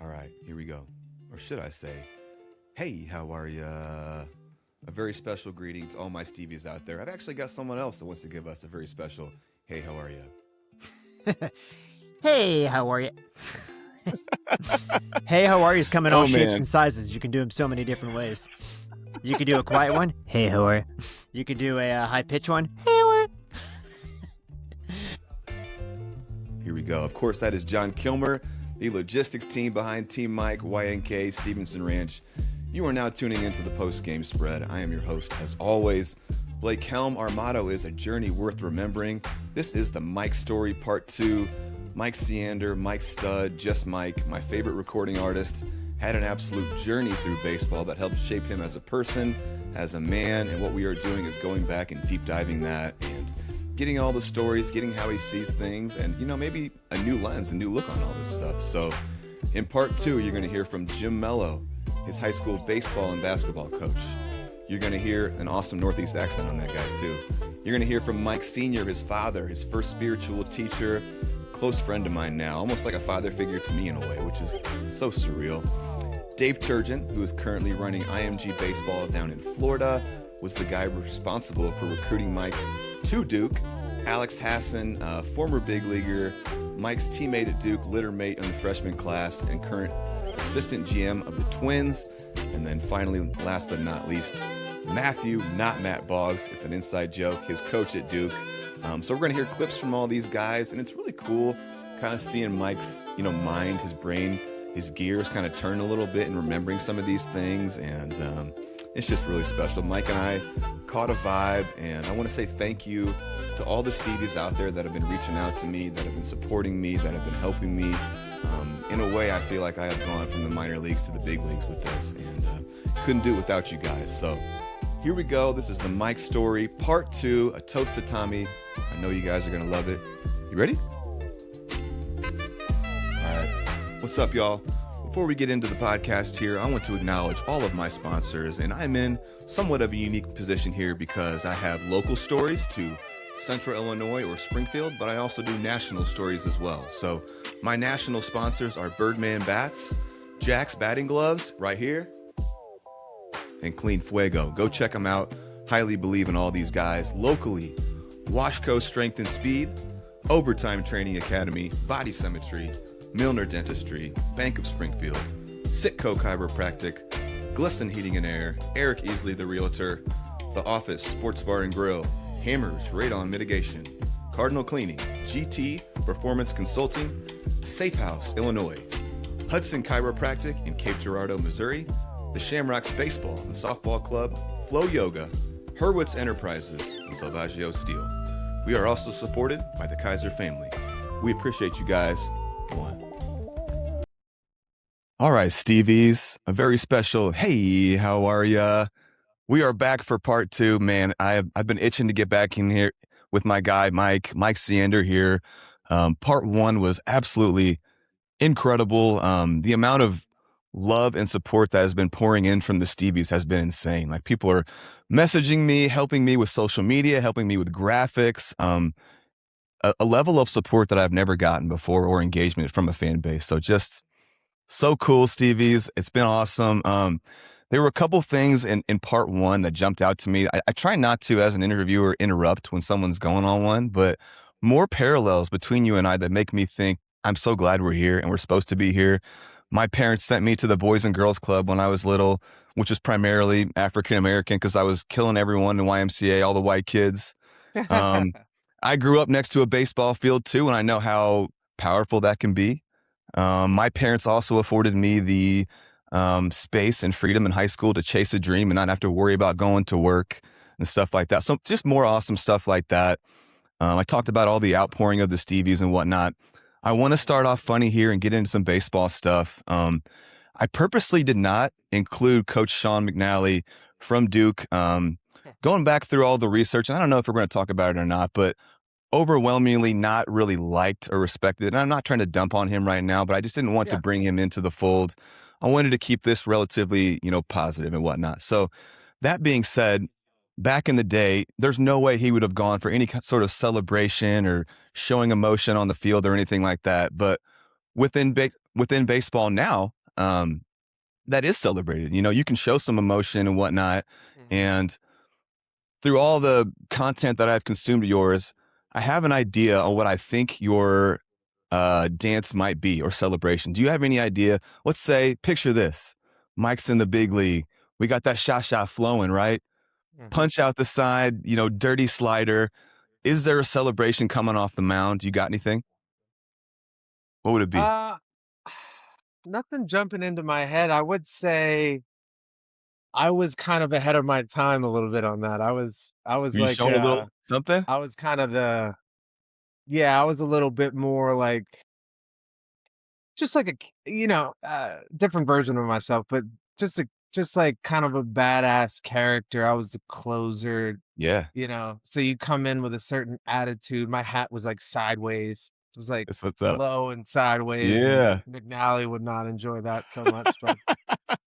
All right, here we go. Or should I say, hey, how are ya? A very special greeting to all my Stevies out there. I've actually got someone else that wants to give us a very special, hey, how are ya? Hey, how are you? Hey, how are you? Is come in all Oh, shapes man. and sizes. You can do them so many different ways. You could do a quiet one. Hey, how are you? You could do a high pitch one. Hey, how are you? Here we go. Of course, that is John Kilmer, the logistics team behind Team Mike, YNK, Stevenson Ranch. You are now tuning into the post-game spread. I am your host, as always, Blake Helm. Our motto is a journey worth remembering. This is the Mike Story Part 2. Mike Seander, Mike Stud, just Mike, my favorite recording artist, had an absolute journey through baseball that helped shape him as a person, as a man, and what we are doing is going back and deep diving that and getting all the stories, getting how he sees things, and, you know, maybe a new lens, a new look on all this stuff. So in Part 2, you're going to hear from Jim Mello, his high school baseball and basketball coach. You're going to hear an awesome Northeast accent on that guy, too. You're going to hear from Mike Sr., his father, his first spiritual teacher, close friend of mine now, almost like a father figure to me in a way, which is so surreal. Dave Turgeon, who is currently running IMG Baseball down in Florida, was the guy responsible for recruiting Mike to Duke. Alex Hassan, former big leaguer, Mike's teammate at Duke, litter mate in the freshman class, and current assistant GM of the Twins. And then finally, last but not least, Matthew, not Matt Boggs, it's an inside joke, his coach at Duke. So we're going to hear clips from all these guys, and it's really cool kind of seeing Mike's, mind, his brain, his gears kind of turn a little bit and remembering some of these things, and it's just really special. Mike and I caught a vibe, and I want to say thank you to all the Stevies out there that have been reaching out to me, that have been supporting me, that have been helping me. In a way, I feel like I have gone from the minor leagues to the big leagues with this, and couldn't do it without you guys. So here we go. This is the Mike Story, Part 2, a toast to Tommy. I know you guys are going to love it. You ready? All right. What's up, y'all? Before we get into the podcast here, I want to acknowledge all of my sponsors, and I'm in somewhat of a unique position here because I have local stories to Central Illinois or Springfield, but I also do national stories as well. So my national sponsors are Birdman Bats, Jack's Batting Gloves, right here, and Clean Fuego. Go check them out. Highly believe in all these guys. Locally, Washco Strength and Speed, Overtime Training Academy, Body Symmetry, Milner Dentistry, Bank of Springfield, Sitco Chiropractic, Glisson Heating and Air, Eric Easley the Realtor, The Office Sports Bar and Grill, Hammers Radon Mitigation, Cardinal Cleaning, GT Performance Consulting, Safe House, Illinois, Hudson Chiropractic in Cape Girardeau, Missouri, the Shamrocks Baseball and Softball Club, Flow Yoga, Hurwitz Enterprises, and Salvaggio Steel. We are also supported by the Kaiser family. We appreciate you guys. One. All right, Stevies, a very special, hey, how are ya? We are back for Part 2. Man, I've been itching to get back in here with my guy, Mike Seander here. Part 1 was absolutely incredible. The amount of love and support that has been pouring in from the Stevies has been insane. Like, people are messaging me, helping me with social media, helping me with graphics, a level of support that I've never gotten before, or engagement from a fan base. So just so cool, Stevies. It's been awesome. There were a couple things in Part 1 that jumped out to me. I try not to, as an interviewer, interrupt when someone's going on one, but more parallels between you and I that make me think, I'm so glad we're here and we're supposed to be here. My parents sent me to the Boys and Girls Club when I was little, which was primarily African-American because I was killing everyone in YMCA, all the white kids. I grew up next to a baseball field too, and I know how powerful that can be. My parents also afforded me the space and freedom in high school to chase a dream and not have to worry about going to work and stuff like that. So just more awesome stuff like that. I talked about all the outpouring of the Stevies and whatnot. I want to start off funny here and get into some baseball stuff. I purposely did not include Coach Sean McNally from Duke. Going back through all the research, and I don't know if we're going to talk about it or not, but overwhelmingly not really liked or respected. And I'm not trying to dump on him right now, but I just didn't want to bring him into the fold. I wanted to keep this relatively, positive and whatnot. So that being said, back in the day, there's no way he would have gone for any sort of celebration or showing emotion on the field or anything like that. But within within baseball now, that is celebrated. You know, you can show some emotion and whatnot. Mhm. And through all the content that I've consumed of yours, I have an idea on what I think your dance might be or celebration. Do you have any idea? Let's say, picture this: Mike's in the big league. We got that sha flowing, right? Mhm. Punch out the side, you know, dirty slider. Is there a celebration coming off the mound? You got anything? What would it be? Uh, Nothing jumping into my head. I would say I was kind of ahead of my time a little bit on that. I Are was you like showing a little something? I was kind of the yeah, I was a little bit more like just like different version of myself, but just like kind of a badass character. I was the closer, Yeah, so you come in with a certain attitude. My hat was like sideways. It was like that's what's up. low and sideways, and Yeah, McNally would not enjoy that so much, but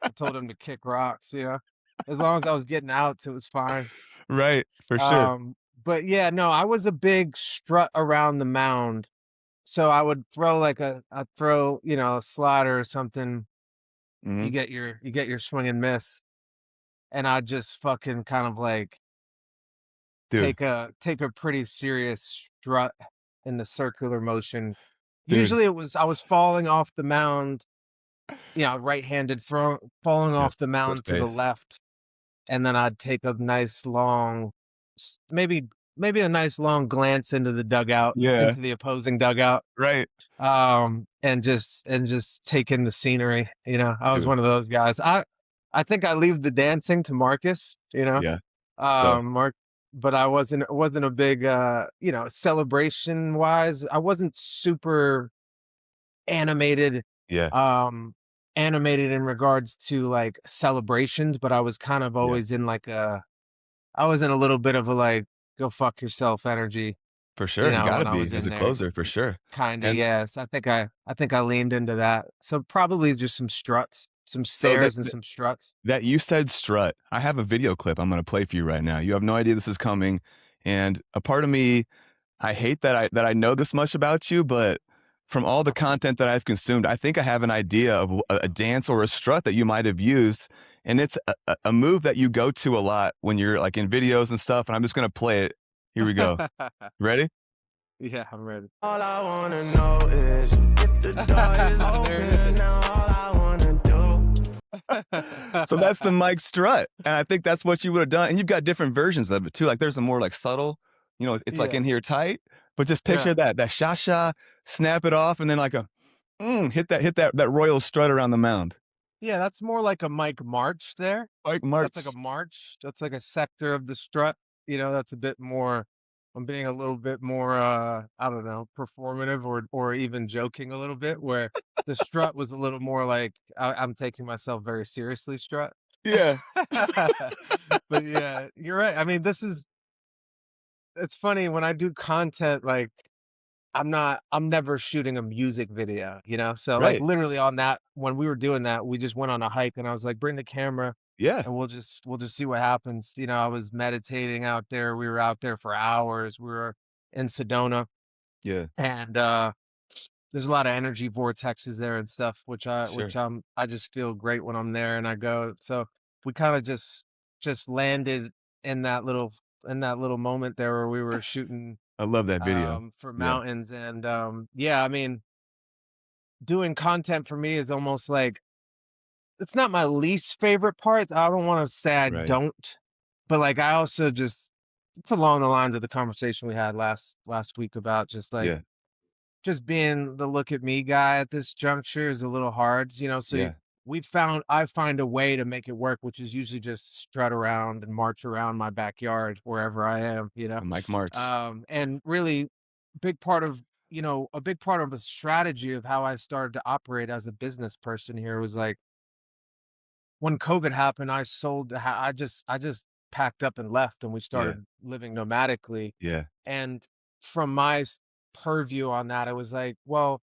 I told him to kick rocks, as long as I was getting outs, it was fine. right, for sure. Um, but yeah, no, I was a big strut around the mound. So I would throw like I'd throw, a slider or something. You Mhm. get your swing and miss, and I'd just fucking kind of like Dude, take a pretty serious strut in the circular motion. dude. Usually I was falling off the mound, right-handed throw falling Yep, off the first mound to the base. left, and then I'd take a nice long maybe a nice long glance into the dugout, Yeah, into the opposing dugout, right. and just take in the scenery. I was Dude, one of those guys. I think I leave the dancing to Marcus, yeah. So, Mark, but I wasn't a big celebration wise. I wasn't super animated, yeah, um, animated in regards to like celebrations, but I was kind of yeah, always in like I was in a little bit of a like go fuck yourself energy, for sure. You when gotta I was be as in a there. closer, for sure. Kinda, And yes. I think I leaned into that. So probably just some struts, some so stairs and some struts. that you said strut. I have a video clip I'm gonna play for you right now. You have no idea this is coming, and a part of me, I hate that I know this much about you, but from all the content that I've consumed, I think I have an idea of a dance or a strut that you might have used, and it's a move that you go to a lot when you're, like, in videos and stuff, and I'm just gonna play it. Here we go. Ready? Yeah, I'm ready. All I wanna know is if the door is There it open, is. now all I wanna do. So that's the mic strut, and I think that's what you would have done, and you've got different versions of it too, like, there's a more, like, subtle, it's, like, Yeah, in here tight, but just picture yeah. that sha-sha, snap it off, and then, like, hit that royal strut around the mound. Yeah, that's more like a Mike March there. Like That's like a March. march. That's like a sector of the strut. That's a bit more I'm being a little bit more, I don't know, performative or even joking a little bit, where the strut was a little more like I'm taking myself very seriously strut. Yeah, But yeah, you're right. I mean, it's funny when I do content, like I'm never shooting a music video, So like right. literally on that when we were doing that, we just went on a hike and I was like, bring the camera Yeah, and we'll just see what happens. I was meditating out there. We were out there for hours. We were in Sedona, yeah, and there's a lot of energy vortexes there and stuff, sure. I just feel great when I'm there and I go. So we kind of just landed in that little moment there where we were shooting I love that video. for Yeah, mountains. And yeah, I mean, doing content for me is almost like it's not my least favorite part. I don't want to say I right. don't, but like I also just it's along the lines of the conversation we had last week about Yeah, just being the look at me guy at this juncture is a little hard, so yeah. I find a way to make it work, which is usually just strut around and march around my backyard wherever I am. A Mike March. And really big part of, a big part of the strategy of how I started to operate as a business person here was like when COVID happened, I sold the I just packed up and left, and we Yeah, started living nomadically. yeah, And from my purview on that, I was like, well,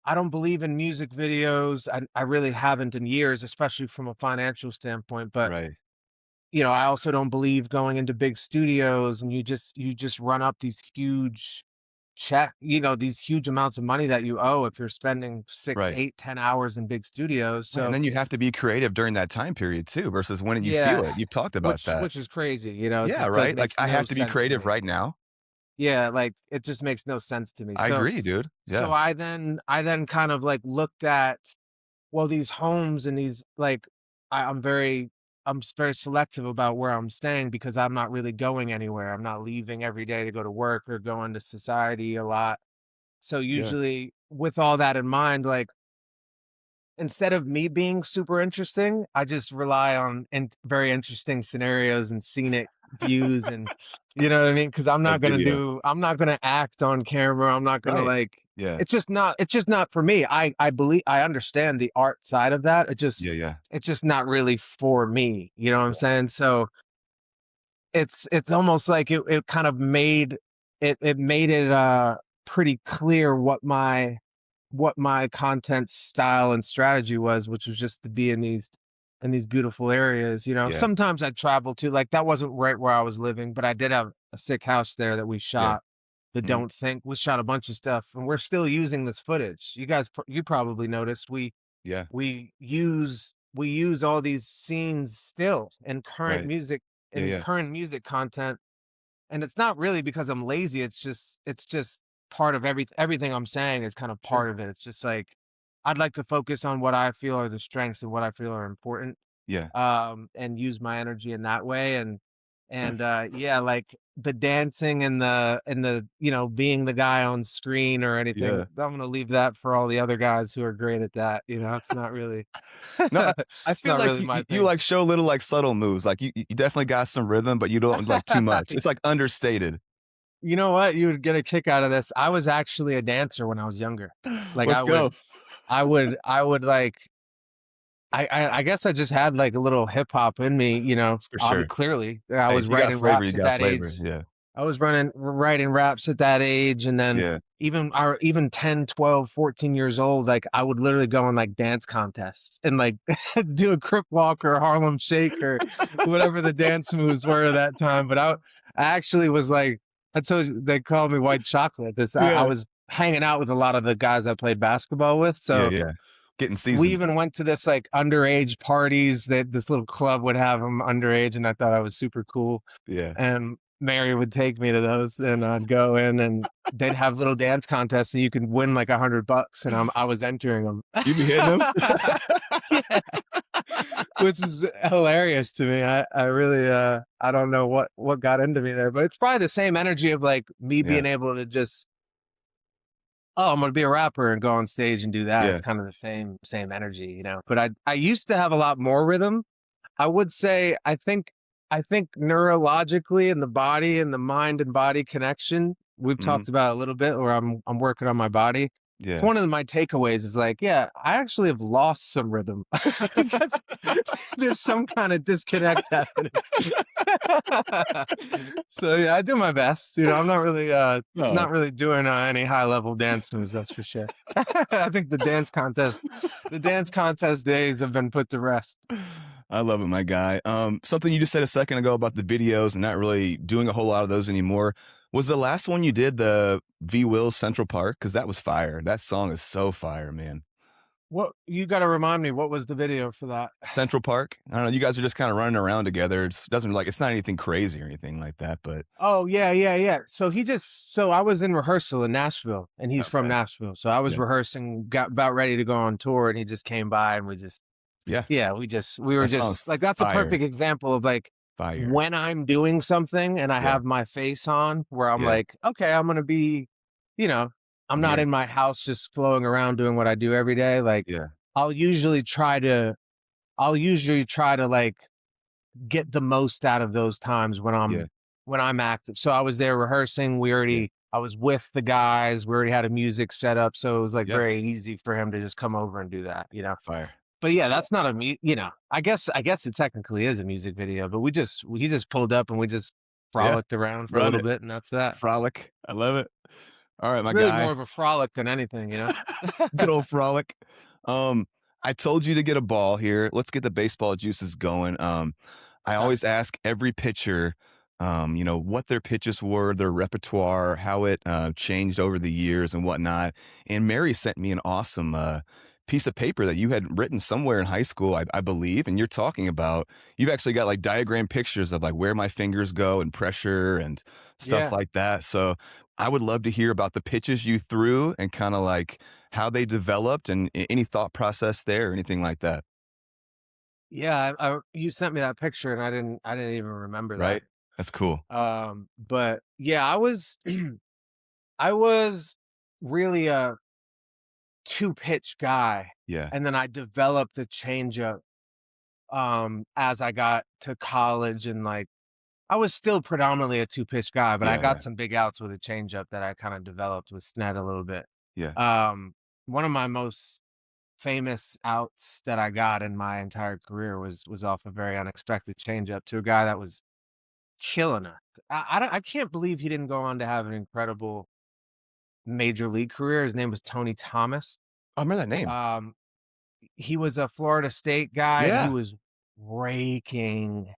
I don't believe in music videos. I really haven't in years, especially from a financial standpoint. But right. I also don't believe going into big studios and you just run up these huge check, these huge amounts of money that you owe if you're spending 6, Right. 8, 10 hours in big studios. Right. And So then you have to be creative during that time period too, versus when you yeah, feel it. You've talked about that. which is crazy. It Yeah, just does right. Like makes I no have to be sense to creative me. right now. Yeah, like it just makes no sense to me. I So agree, dude. so Yeah. I then kind of like looked at, well, these homes and these like I'm very selective about where I'm staying because I'm not really going anywhere. I'm not leaving every day to go to work or go into society a lot. So Yeah. usually with all that in mind, like instead of me being super interesting, I just rely on very interesting scenarios and scenic views and you know what I mean? Because Like video. I'm not gonna act on camera. I'm not gonna Right. like Yeah. it's just not for me. I believe I understand the art side of that. Yeah. Yeah. It's just not really for me. You know what I'm saying? So it's almost like it kind of made it made it pretty clear what my content style and strategy was, which was just to be in these beautiful areas. Yeah. Sometimes I travel to, like, that wasn't right where I was living, but I did have a sick house there that we Yeah. shot. The Mhm. Don't Think, we shot a bunch of stuff, and we're still using this footage. You probably noticed Yeah. we use all these scenes still Right. Yeah. in Yeah. current music content, and it's not really because I'm lazy. It's just part of everything I'm saying is kind of Sure. part of it. It's just like I'd like to focus on what I feel are the strengths and what I feel are important, Yeah. and use my energy in that way. And yeah, like the dancing and the being the guy on screen or anything. Yeah. I'm gonna leave that for all the other guys who are great at that. It's not really No, I it's feel not like really my you thing. like show little like subtle moves. Like you definitely got some rhythm, but you don't like too much. It's like understated. You know what? You would get a kick out of this. I was actually a dancer when I was younger. Like Let's go. I would like I guess I just had like a little hip hop in me, For sure. clearly. I Hey, was if you got writing flavor, you raps at got that flavor. age. Yeah. I was writing raps at that age, and then Yeah. even 10, 12, 14 years old, like I would literally go on like dance contests and like do a crip walk or Harlem shake or whatever the dance moves were at that time. But I actually was like, I told you they called me white chocolate. I Yeah. was hanging out with a lot of the guys I played basketball with. Yeah. So Yeah. Getting we seasoned. even went to this like underage parties that this little club would have them underage, and I thought I was super cool. Yeah. And Mary would take me to those, and I'd go in, and they'd have little dance contests, and you could win like $100, and I was entering them. You be hitting them? Yeah, which is hilarious to me. I really I don't know what got into me there, but it's probably the same energy of like me Yeah. being able to just, oh, I'm gonna be a rapper and go on stage and do that. Yeah. It's kind of the same energy. But I used to have a lot more rhythm. I would say I think neurologically in the body and the mind and body connection, we've Mhm. talked about a little bit, or I'm working on my body. It's Yeah. one of my takeaways is like, yeah, I actually have lost some rhythm because there's some kind of disconnect happening. So yeah, I do my best. I'm No. not really doing any high level dance moves, that's for sure. I think the dance contest days have been put to rest. I love it, my guy. Something you just said a second ago about the videos and not really doing a whole lot of those anymore. Was the last one you did the V Will's Central Park? Because that was fire. That song is so fire, man. What, you got to remind me, what was the video for that? Central Park. I don't know. You guys are just kind of running around together. It doesn't like it's not anything crazy or anything like that, but Oh yeah. So I was in rehearsal in Nashville, and he's from okay. Nashville. So I was Yeah. rehearsing, got about ready to go on tour, and he just came by, and Yeah. we were That song's just like, that's a fire. perfect example of like Fire. when I'm doing something and I Yeah. have my face on, where I'm Yeah. like, okay, I'm gonna be, I'm I'm not here. in my house just flowing around doing what I do every day. Like Yeah. I'll usually try to like get the most out of those times Yeah. when I'm active. So I was there rehearsing. Yeah. I was with the guys. We already had a music set up, so it was like Yeah. very easy for him to just come over and do that. Fire. But yeah, that's not I guess it technically is a music video, but he just pulled up and we just Yeah. frolicked around for a Run little it. bit, and that's that. Frolic. I love it. All right, It's my really guy. more of a frolic than anything. Good old frolic. I told you to get a ball here. Let's get the baseball juices going. I always ask every pitcher, what their pitches were, their repertoire, how it changed over the years and whatnot. And Mary sent me an awesome piece of paper that you had written somewhere in high school, I believe. And you're talking about, you've actually got like diagram pictures of like where my fingers go and pressure and stuff Yeah. like that. So I would love to hear about the pitches you threw and kind of like how they developed and any thought process there or anything like that. Yeah, you sent me that picture and I didn't even remember that. Right? That's cool. But yeah, I was I was really a two pitch guy, Yeah. and then I developed a changeup as I got to college, and like I was still predominantly a two pitch guy, but I Yeah. got Yeah. some big outs with a changeup that I kind of developed with Sned a little bit. Yeah. One of my most famous outs that I got in my entire career was off a very unexpected changeup to a guy that was killing it. I can't believe he didn't go on to have an incredible major league career. His name was Tony Thomas. I remember that name. Um, he was a Florida State guy, and he Yeah. was raking.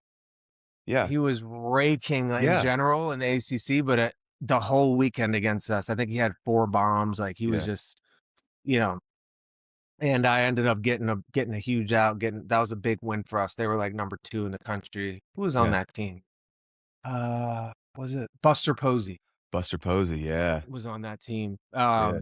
Yeah. He was raking in Yeah. general in the ACC, but the whole weekend against us, I think he had 4 bombs. Like he was Yeah. just, you know. And I ended up getting a huge out. That was a big win for us. They were like number 2 in the country. Who was on Yeah. that team? Was it Buster Posey Buster Posey. Yeah. was on that team. Yeah.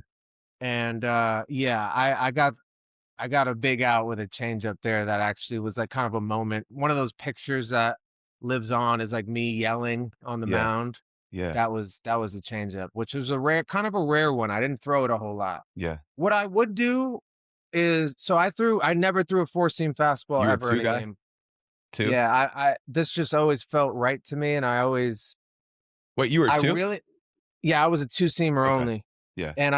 And yeah, I got a big out with a change up there that actually was like kind of a moment. One of those pictures that lives on is like me yelling on the Yeah. mound. Yeah. That was a change up, which was kind of a rare one. I didn't throw it a whole lot. Yeah. What I would do is, I never threw a 4-seam fastball You were a ever in 2 a guy? game. 2? Yeah, this just always felt right to me, and Wait, you were I 2? really, yeah, I was a 2-seamer Okay. only, Yeah. and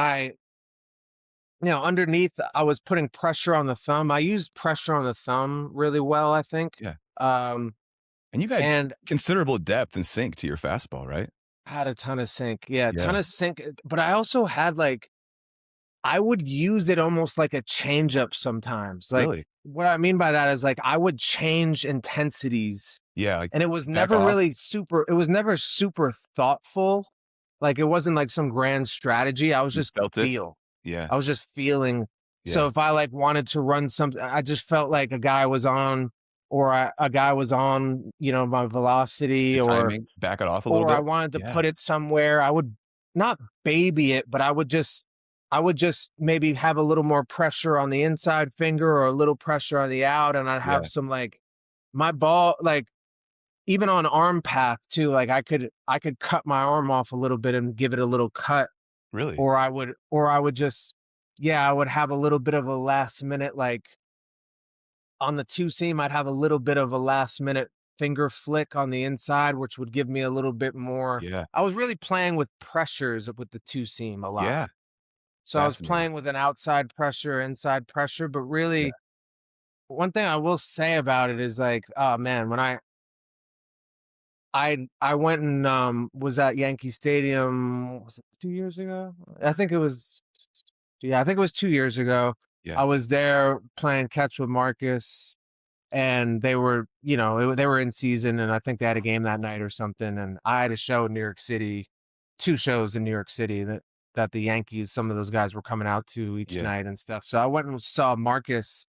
underneath, I was putting pressure on the thumb. I used pressure on the thumb really well, I think. Yeah. Um, And you got and considerable depth and sink to your fastball, right? I had a ton of sink. Yeah, a Yeah. ton of sink. But I also had like, I would use it almost like a changeup sometimes. Like Really? what I mean by that is like I would change intensities, Yeah, like and it was back never off. really super. It was never super thoughtful. Like it wasn't like some grand strategy. I was You just felt it? feel. Yeah. I was just feeling. So Yeah. if I like wanted to run something, I just felt like a guy was on, or a guy was on, my velocity, Your or timing, back it off a little I bit? wanted to Yeah. put it somewhere. I would not baby it, but I would just maybe have a little more pressure on the inside finger or a little pressure on the out, and I'd have Yeah. some like my ball, like even on arm path too. Like I could cut my arm off a little bit and give it a little cut, Really? or I would just, yeah, I would have a little bit of a last minute, like on the 2-seam, I'd have a little bit of a last minute finger flick on the inside, which would give me a little bit more. Yeah. I was really playing with pressures with the 2-seam a lot. Yeah. So I was Fascinating. playing with an outside pressure, inside pressure, but really one thing I will say about it is like, oh man, when I went and was at Yankee Stadium, was it 2 years ago? I think it was 2 years ago. Yeah. I was there playing catch with Marcus, and they were, they were in season, and I think they had a game that night or something, and I had a show in New York City, 2 shows in New York City that the Yankees, some of those guys were coming out to each Yeah. night and stuff. So I went and saw Marcus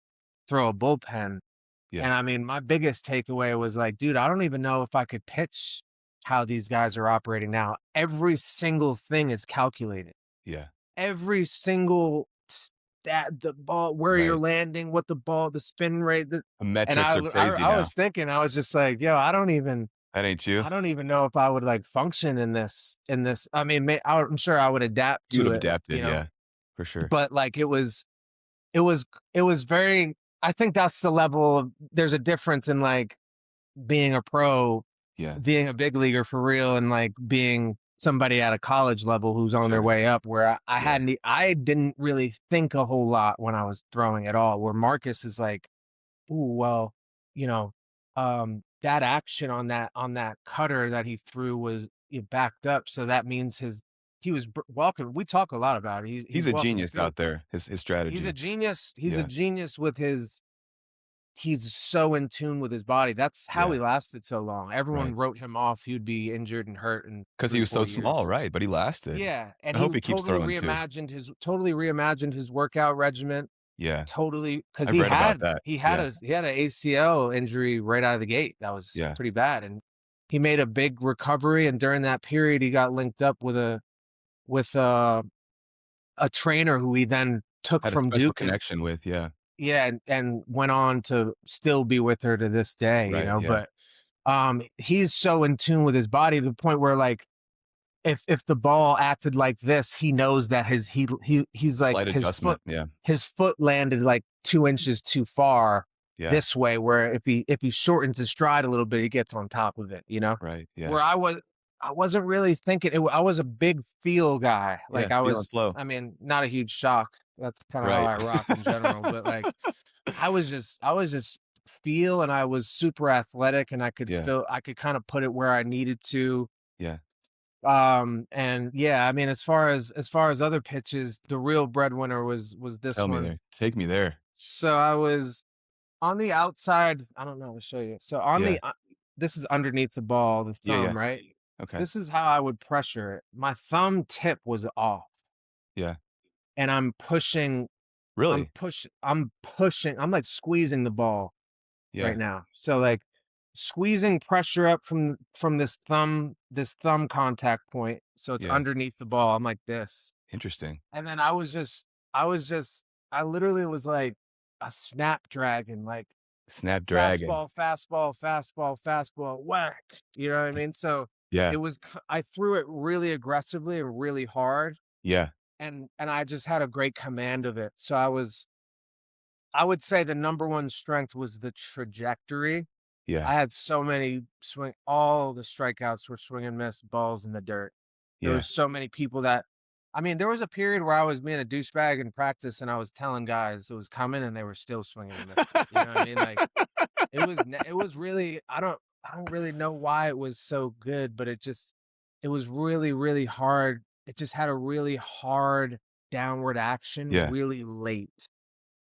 throw a bullpen. Yeah. And I mean, my biggest takeaway was like, dude, I don't even know if I could pitch how these guys are operating now. Every single thing is calculated. Yeah. Every single stat, the ball, where you're Right. landing, what the spin rate. The And metrics are crazy I now. was thinking, I was just like, yo, I don't even know if I would like function in this. I mean, I'm sure I would adapt You would to have it, adapted, yeah. For sure. but like it was very, I think that's the level of, there's a difference in like being a pro, Yeah. being a big leaguer for real, and like being somebody at a college level who's on their Sure. way up, where Yeah. I didn't really think a whole lot when I was throwing at all, where Marcus is like, ooh, well, that action on that cutter that he threw was backed up. So that means he was welcome. We talk a lot about it. He's a welcome to genius field. out there. His strategy. He's a genius. He's Yeah. a genius with his he's so in tune with his body. That's how Yeah. he lasted so long. Everyone Right. wrote him off. He would be injured and hurt in Because he was so 3-4 small, years. right? But he lasted. Yeah, and I he hope he keeps throwing too. totally reimagined his workout regimen. Yeah. Totally, because I've read about that. he Yeah. had an ACL injury right out of the gate. That was Yeah. pretty bad, and he made a big recovery. And during that period, he got linked up with a trainer who he then took Had a from special Duke, and connection with, yeah. yeah, and went on to still be with her to this day. You Right, know, yeah. but he's so in tune with his body to the point where, like, if the ball acted like this, he knows that he's like Slight adjustment, yeah. his foot landed like 2 inches too far Yeah. this way, where if he shortens his stride a little bit, he gets on top of it, you know? Right, yeah. Where I wasn't really thinking it, I was a big feel guy. Yeah, Like, I feel and was, flow. I mean, not a huge shock. That's kind of how Right. I rock in general, but like I was just feel, and I was super athletic, and I could Yeah. feel, I could kind of put it where I needed to. Yeah. And yeah, I mean, as far as other pitches, the real breadwinner was this Tell me one. there. Take me there. So I was on the outside. I don't know. I'll show you. So on Yeah. the this is underneath the ball, the Yeah, thumb, yeah. right? Okay. This is how I would pressure it. My thumb tip was off, Yeah. and I'm pushing. Really? I'm pushing. I'm like squeezing the ball Yeah. right now. So like squeezing pressure up from this thumb contact point. So it's Yeah. underneath the ball. I'm like this. Interesting. And then I literally was like a snapdragon, like Snapdragon. fastball, whack. You know what I mean? So Yeah. I threw it really aggressively and really hard, Yeah. and I just had a great command of it. So I would say the number one strength was the trajectory. Yeah. I had so many all the strikeouts were swing and miss balls in the dirt. There Yeah. was so many people that, I mean, there was a period where I was being a douchebag in practice, and I was telling guys it was coming, and they were still swinging and missing. You know what I mean? Like, it was really, I don't really know why it was so good, but it was really, really hard. It just had a really hard downward action Yeah. really late.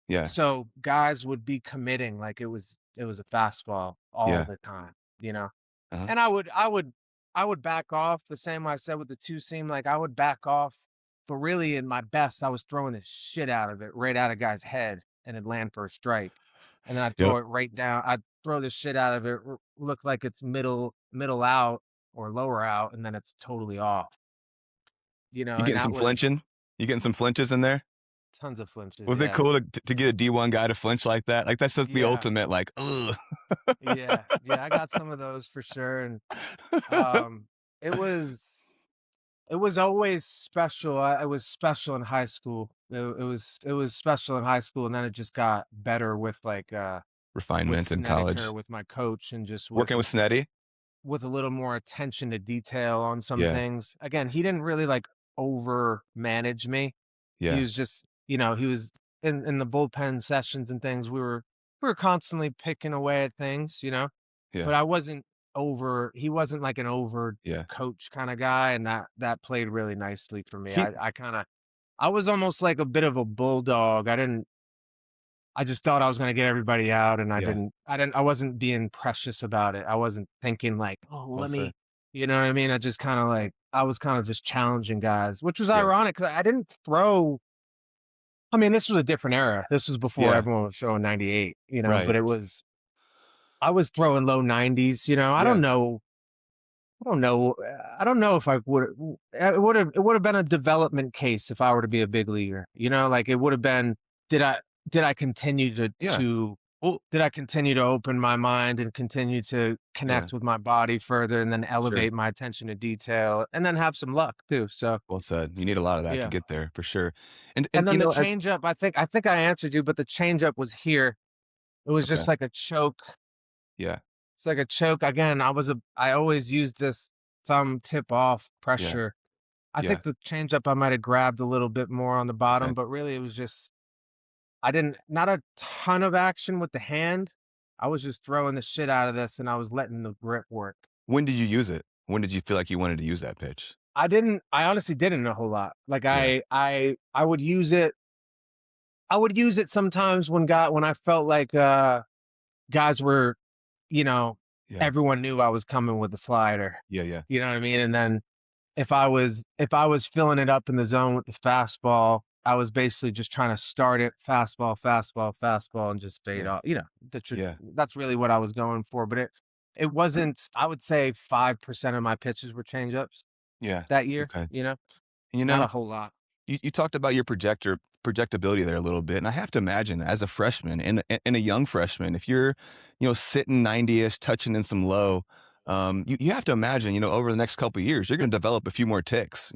Yeah. So guys would be committing like it was a fastball all Yeah. the time, you know? Uh-huh. And I would back off the same way I said with the two seam, like I would back off, but really in my best, I was throwing the shit out of it right out of guy's head, and it'd land for a strike. And then I'd throw Yep. it right down. I'd throw the shit out of it, look like it's middle out or lower out, and then it's totally off. You know, You and getting that some was flinching? You getting some flinches in there? tons of flinches. Was it yeah. cool to get a D1 guy to flinch like that? Like, that's the Yeah. ultimate, like, ugh. Yeah, I got some of those for sure, and it was always special. It was special in high school. It was special in high school, and then it just got better with like with Refinement in college. Snedeker, with my coach, and just Working with Sneddy? with a little more attention to detail on some Yeah. things. Again, he didn't really like over manage me. He Yeah. was just, he was in the bullpen sessions and things. We were constantly picking away at things, Yeah. but I wasn't he wasn't like an over Yeah. coach kind of guy. And that played really nicely for me. He- I was almost like a bit of a bulldog. I just thought I was going to get everybody out, and I wasn't being precious about it. I wasn't thinking like, oh, Well let said. me, you know what I mean? I just kind of like, I was kind of just challenging guys, which was Yeah. ironic because I didn't throw. I mean, this was a different era. This was before Yeah. everyone was throwing 98, Right. but I was throwing low 90s, I don't know. I don't know if I would, it would have been a development case if I were to be a big leaguer, like it would have been, did I continue Yeah. Well- did I continue to open my mind and continue to connect with my body further, and then elevate my attention to detail, and then have some luck too. So, Well said. You need a lot of that to Yeah. get there, for sure. And and then you the know, changeup, I think I answered you, but the changeup was here. It was just Okay. like a choke. yeah. It's like a choke. Again, I always used this thumb tip off pressure. I Yeah. think the changeup I might have grabbed a little bit more on the bottom, Okay. but really it was just, not a ton of action with the hand. I was just throwing the shit out of this, and I was letting the grip work. When did you use it? When did you feel like you wanted to use that pitch? I honestly didn't a whole lot. Like Yeah. I would use it. I would use it sometimes when I felt like guys were, Yeah. everyone knew I was coming with a slider. Yeah. Yeah. You know what I mean? And then if I was filling it up in the zone with the fastball, I was basically just trying to start it fastball, fastball, fastball, and just fade Yeah. off. Yeah. That's really what I was going for. But it wasn't. I would say 5% of my pitches were changeups Yeah. that year. Okay. And Not a whole lot. you talked about your projectability there a little bit, and I have to imagine as a freshman and a young freshman, if you're, sitting 90-ish, touching in some low, you have to imagine, over the next couple of years, you're going to develop a few more ticks.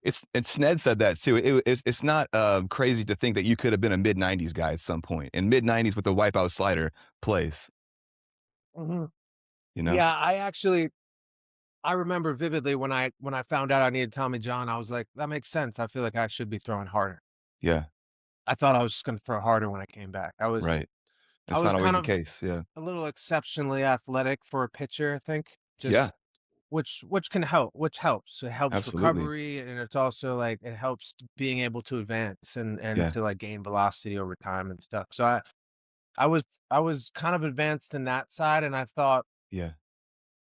It's and Sned said that too. It's not crazy to think that you could have been a mid 90s guy at some point, and mid 90s with the wipeout slider plays. hmm You know, Yeah, I remember vividly when I found out I needed Tommy John. I was like, that makes sense. I feel like I should be throwing harder. yeah, I thought I was just going to throw harder when I came back. I was right. I It's not was always kind the of case. Yeah, a little exceptionally athletic for a pitcher, I think. yeah, Just which can help, which helps. It helps absolutely. recovery, and it's also like it helps being able to advance and Yeah, to like gain velocity over time and stuff. So I was kind of advanced in that side, and I thought yeah,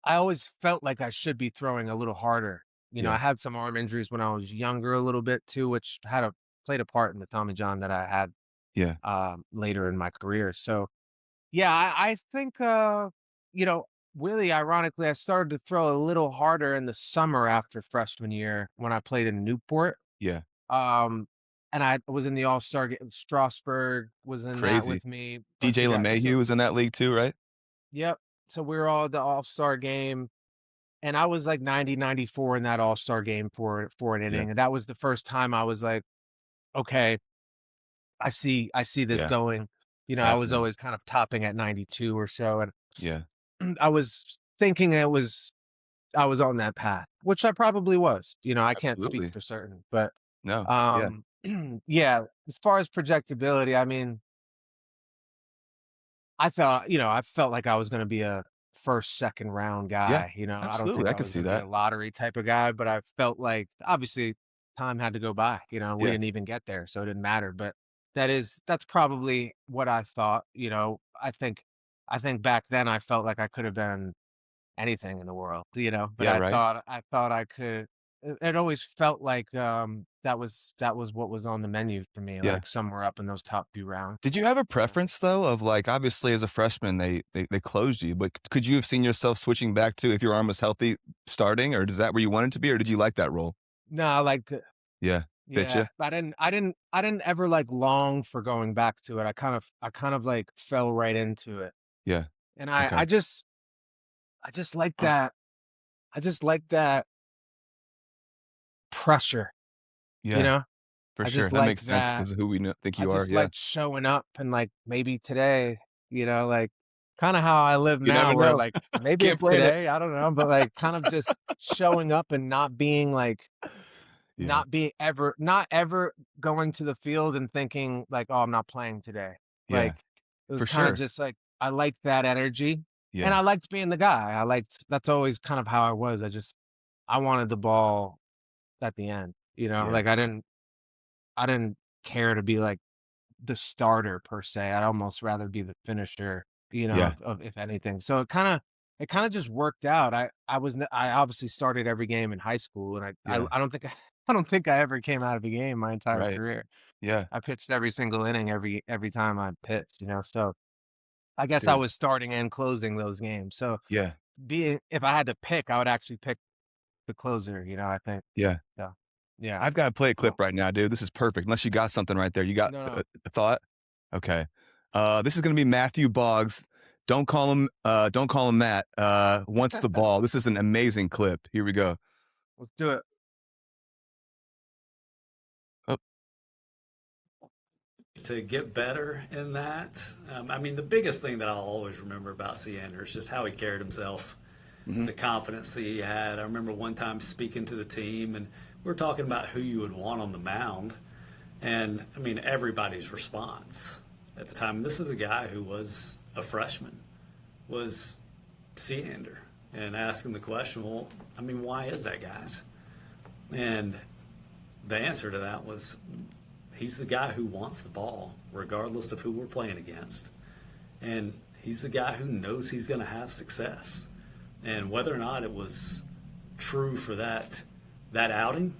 I always felt like I should be throwing a little harder. I yeah, had some arm injuries when I was younger a little bit too, which played a part in the Tommy John that I had yeah, later in my career. So yeah, I think you know, really ironically, I started to throw a little harder in the summer after freshman year when I played in Newport. yeah. Um and I was in the All-Star game. Strasburg was in that Crazy. with me, bunch DJ of guys. LeMahieu So was in that league too, right? yep. So we were all at the All-Star game. And I was like 90, 94 in that All-Star game for an Yeah, inning. And that was the first time I was like, okay, I see this yeah. going. It's I was happening. always kind of topping at 92 or so. Yeah, And I was thinking I was on that path, which I probably was. I can't speak absolutely. for certain. But No, yeah, um yeah, as far as projectability, I mean, I felt like I was gonna be a first, second round yeah, guy. I don't absolutely. think I I could was see gonna be that. a lottery type of guy, but I felt like obviously time had to go by. We Yeah, didn't even get there, so it didn't matter. But that's probably what I thought. I think back then I felt like I could have been anything in the world, but yeah, right? I thought I could. It always felt like that was what was on the menu for me, Yeah. like somewhere up in those top few rounds. Did you have a Yeah. preference though of like obviously as a freshman they closed you, but could you have seen yourself switching back to if your arm was healthy starting, or is that where you wanted to be, or did you like that role? No, I liked it. Yeah. Fit Yeah, you? I didn't ever like long for going back to it. I kind of like fell right into it. Yeah. And Okay. I just like that. I just like that pressure, you Yeah, know? for I sure. just That like makes sense that. because of who we think I you are. just Yeah. like showing up and like maybe today, like kind of how I live You now never where know. like maybe Can't it's blame it. today, I don't know, but like kind of just showing up and not being like Yeah. not ever going to the field and thinking like, "Oh, I'm not playing today." Yeah. Like, it was For kinda sure. just like, I liked that energy, and Yeah. I liked being the guy. That's always kind of how I was. I wanted the ball at the end, Yeah. Like, I didn't care to be, like, the starter per se. I'd almost rather be the finisher, Yeah. of if anything. So it kinda just worked out. I obviously started every game in high school, and I Yeah. I don't think I don't think I ever came out of a game my entire Right. career. Yeah. I pitched every single inning every time I pitched. So I guess I Dude. was starting and closing those games. So Yeah. being if I had to pick, I would actually pick the closer, I think. Yeah. So, yeah. I've gotta play a Well, clip right now, dude. This is perfect. Unless you got something right there. You got no, no. a thought? Okay. This is gonna be Matthew Boggs. Don't call him Matt. Wants the ball. This is an amazing clip. Here we go. Let's do it. Oh, to get better in that. I mean, the biggest thing that I'll always remember about Seander is just how he carried himself, mhm. the confidence that he had. I remember one time speaking to the team, and we were talking about who you would want on the mound. And I mean, everybody's response at the time, and this is a guy who was a freshman, was Seander, and asking the question, well, I mean, why is that, guys? And the answer to that was, he's the guy who wants the ball, regardless of who we're playing against. And he's the guy who knows he's going to have success. And whether or not it was true for that outing,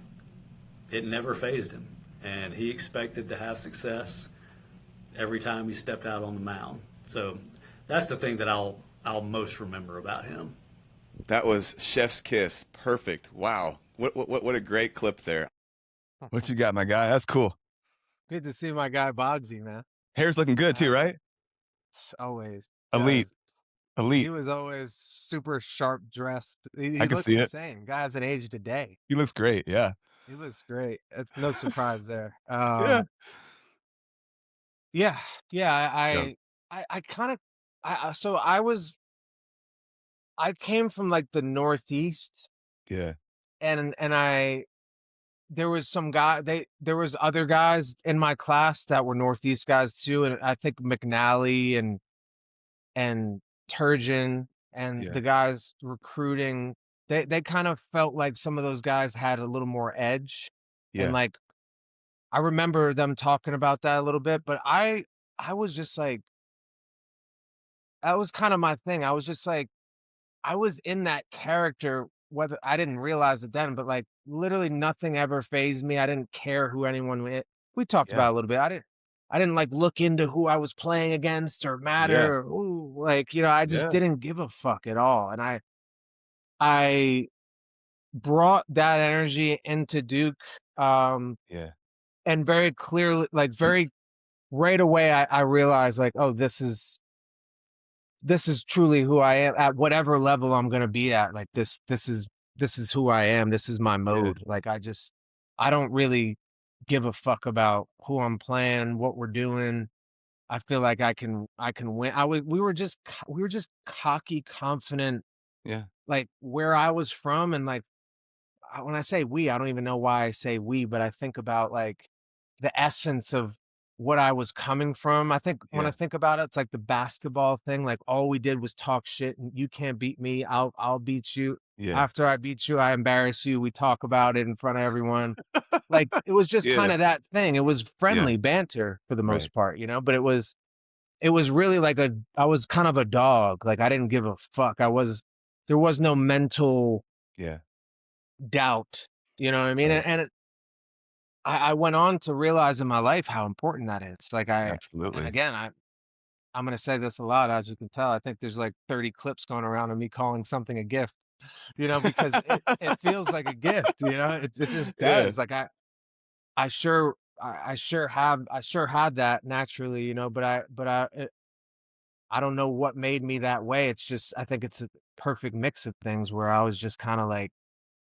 it never fazed him. And he expected to have success every time he stepped out on the mound. So that's the thing that I'll most remember about him. That was chef's kiss. Perfect. Wow. What a great clip there. What you got, my guy? That's cool. Good to see my guy Bogsy, man. Hair's looking good too, right? Always. Elite. He Elite. was always super sharp dressed. He I can looks see the it. same. Guy hasn't aged a day. He looks great. Yeah. He looks great. It's no surprise there. Yeah. Yeah. I kind of, so I came from like the Northeast, Yeah. and there was there was other guys in my class that were Northeast guys too. And I think McNally and Turgeon and Yeah. the guys recruiting, they kind of felt like some of those guys had a little more edge. Yeah. And like, I remember them talking about that a little bit, but I was just like, that was kind of my thing. I was just like, I was in that character, whether I didn't realize it then, but like literally nothing ever fazed me. I didn't care who anyone we talked Yeah. about it a little bit. I didn't like look into who I was playing against or matter or who, like, you know, I just Yeah. didn't give a fuck at all. And I brought that energy into Duke. Yeah. And very clearly, like very right away, I realized like, oh, this is truly who I am at whatever level I'm going to be at. Like this is who I am. This is my mode. Yeah. Like I don't really give a fuck about who I'm playing, what we're doing. I feel like I can win. We were just cocky, confident, Yeah. like where I was from. And like, when I say we, I don't even know why I say we, but I think about like the essence of what I was coming from. I think when I Yeah. think about it, it's like the basketball thing. Like all we did was talk shit and you can't beat me. I'll beat you. Yeah. After I beat you, I embarrass you. We talk about it in front of everyone. Like it was just Yeah. kind of that thing. It was friendly banter for the most Right. part, you know, but it was really like I was kind of a dog. Like I didn't give a fuck. There was no mental Yeah. doubt, you know what I mean? Right. And I went on to realize in my life how important that is. Like and Absolutely. again, I'm going to say this a lot, as you can tell. I think there's like 30 clips going around of me calling something a gift, you know, because it feels like a gift, you know, it just Yeah. does. Like I sure had that naturally, you know, but I don't know what made me that way. It's just, I think it's a perfect mix of things where I was just kind of like,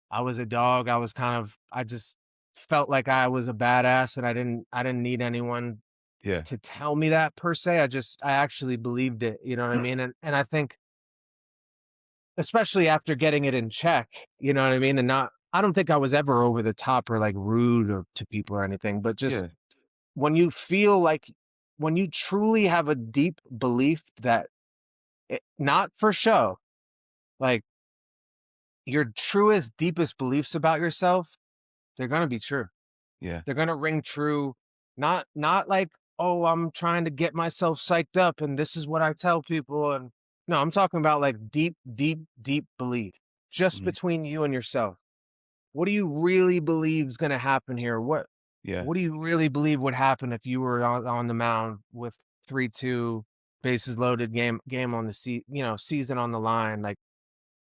I was a dog. I just felt like I was a badass and I didn't need anyone Yeah. to tell me that per se. I actually believed it, you know what I mean? And I think, especially after getting it in check, you know what I mean? And I don't think I was ever over the top or like rude or to people or anything, but just Yeah. when you feel like, when you truly have a deep belief that not for show, like your truest, deepest beliefs about yourself, they're going to be true. Yeah. They're going to ring true. Not like, oh, I'm trying to get myself psyched up and this is what I tell people. And no, I'm talking about like deep, deep, deep belief just Mhm. between you and yourself. What do you really believe is going to happen here? What Yeah. do you really believe would happen if you were on the mound with 3-2 bases loaded, game on the season on the line? Like,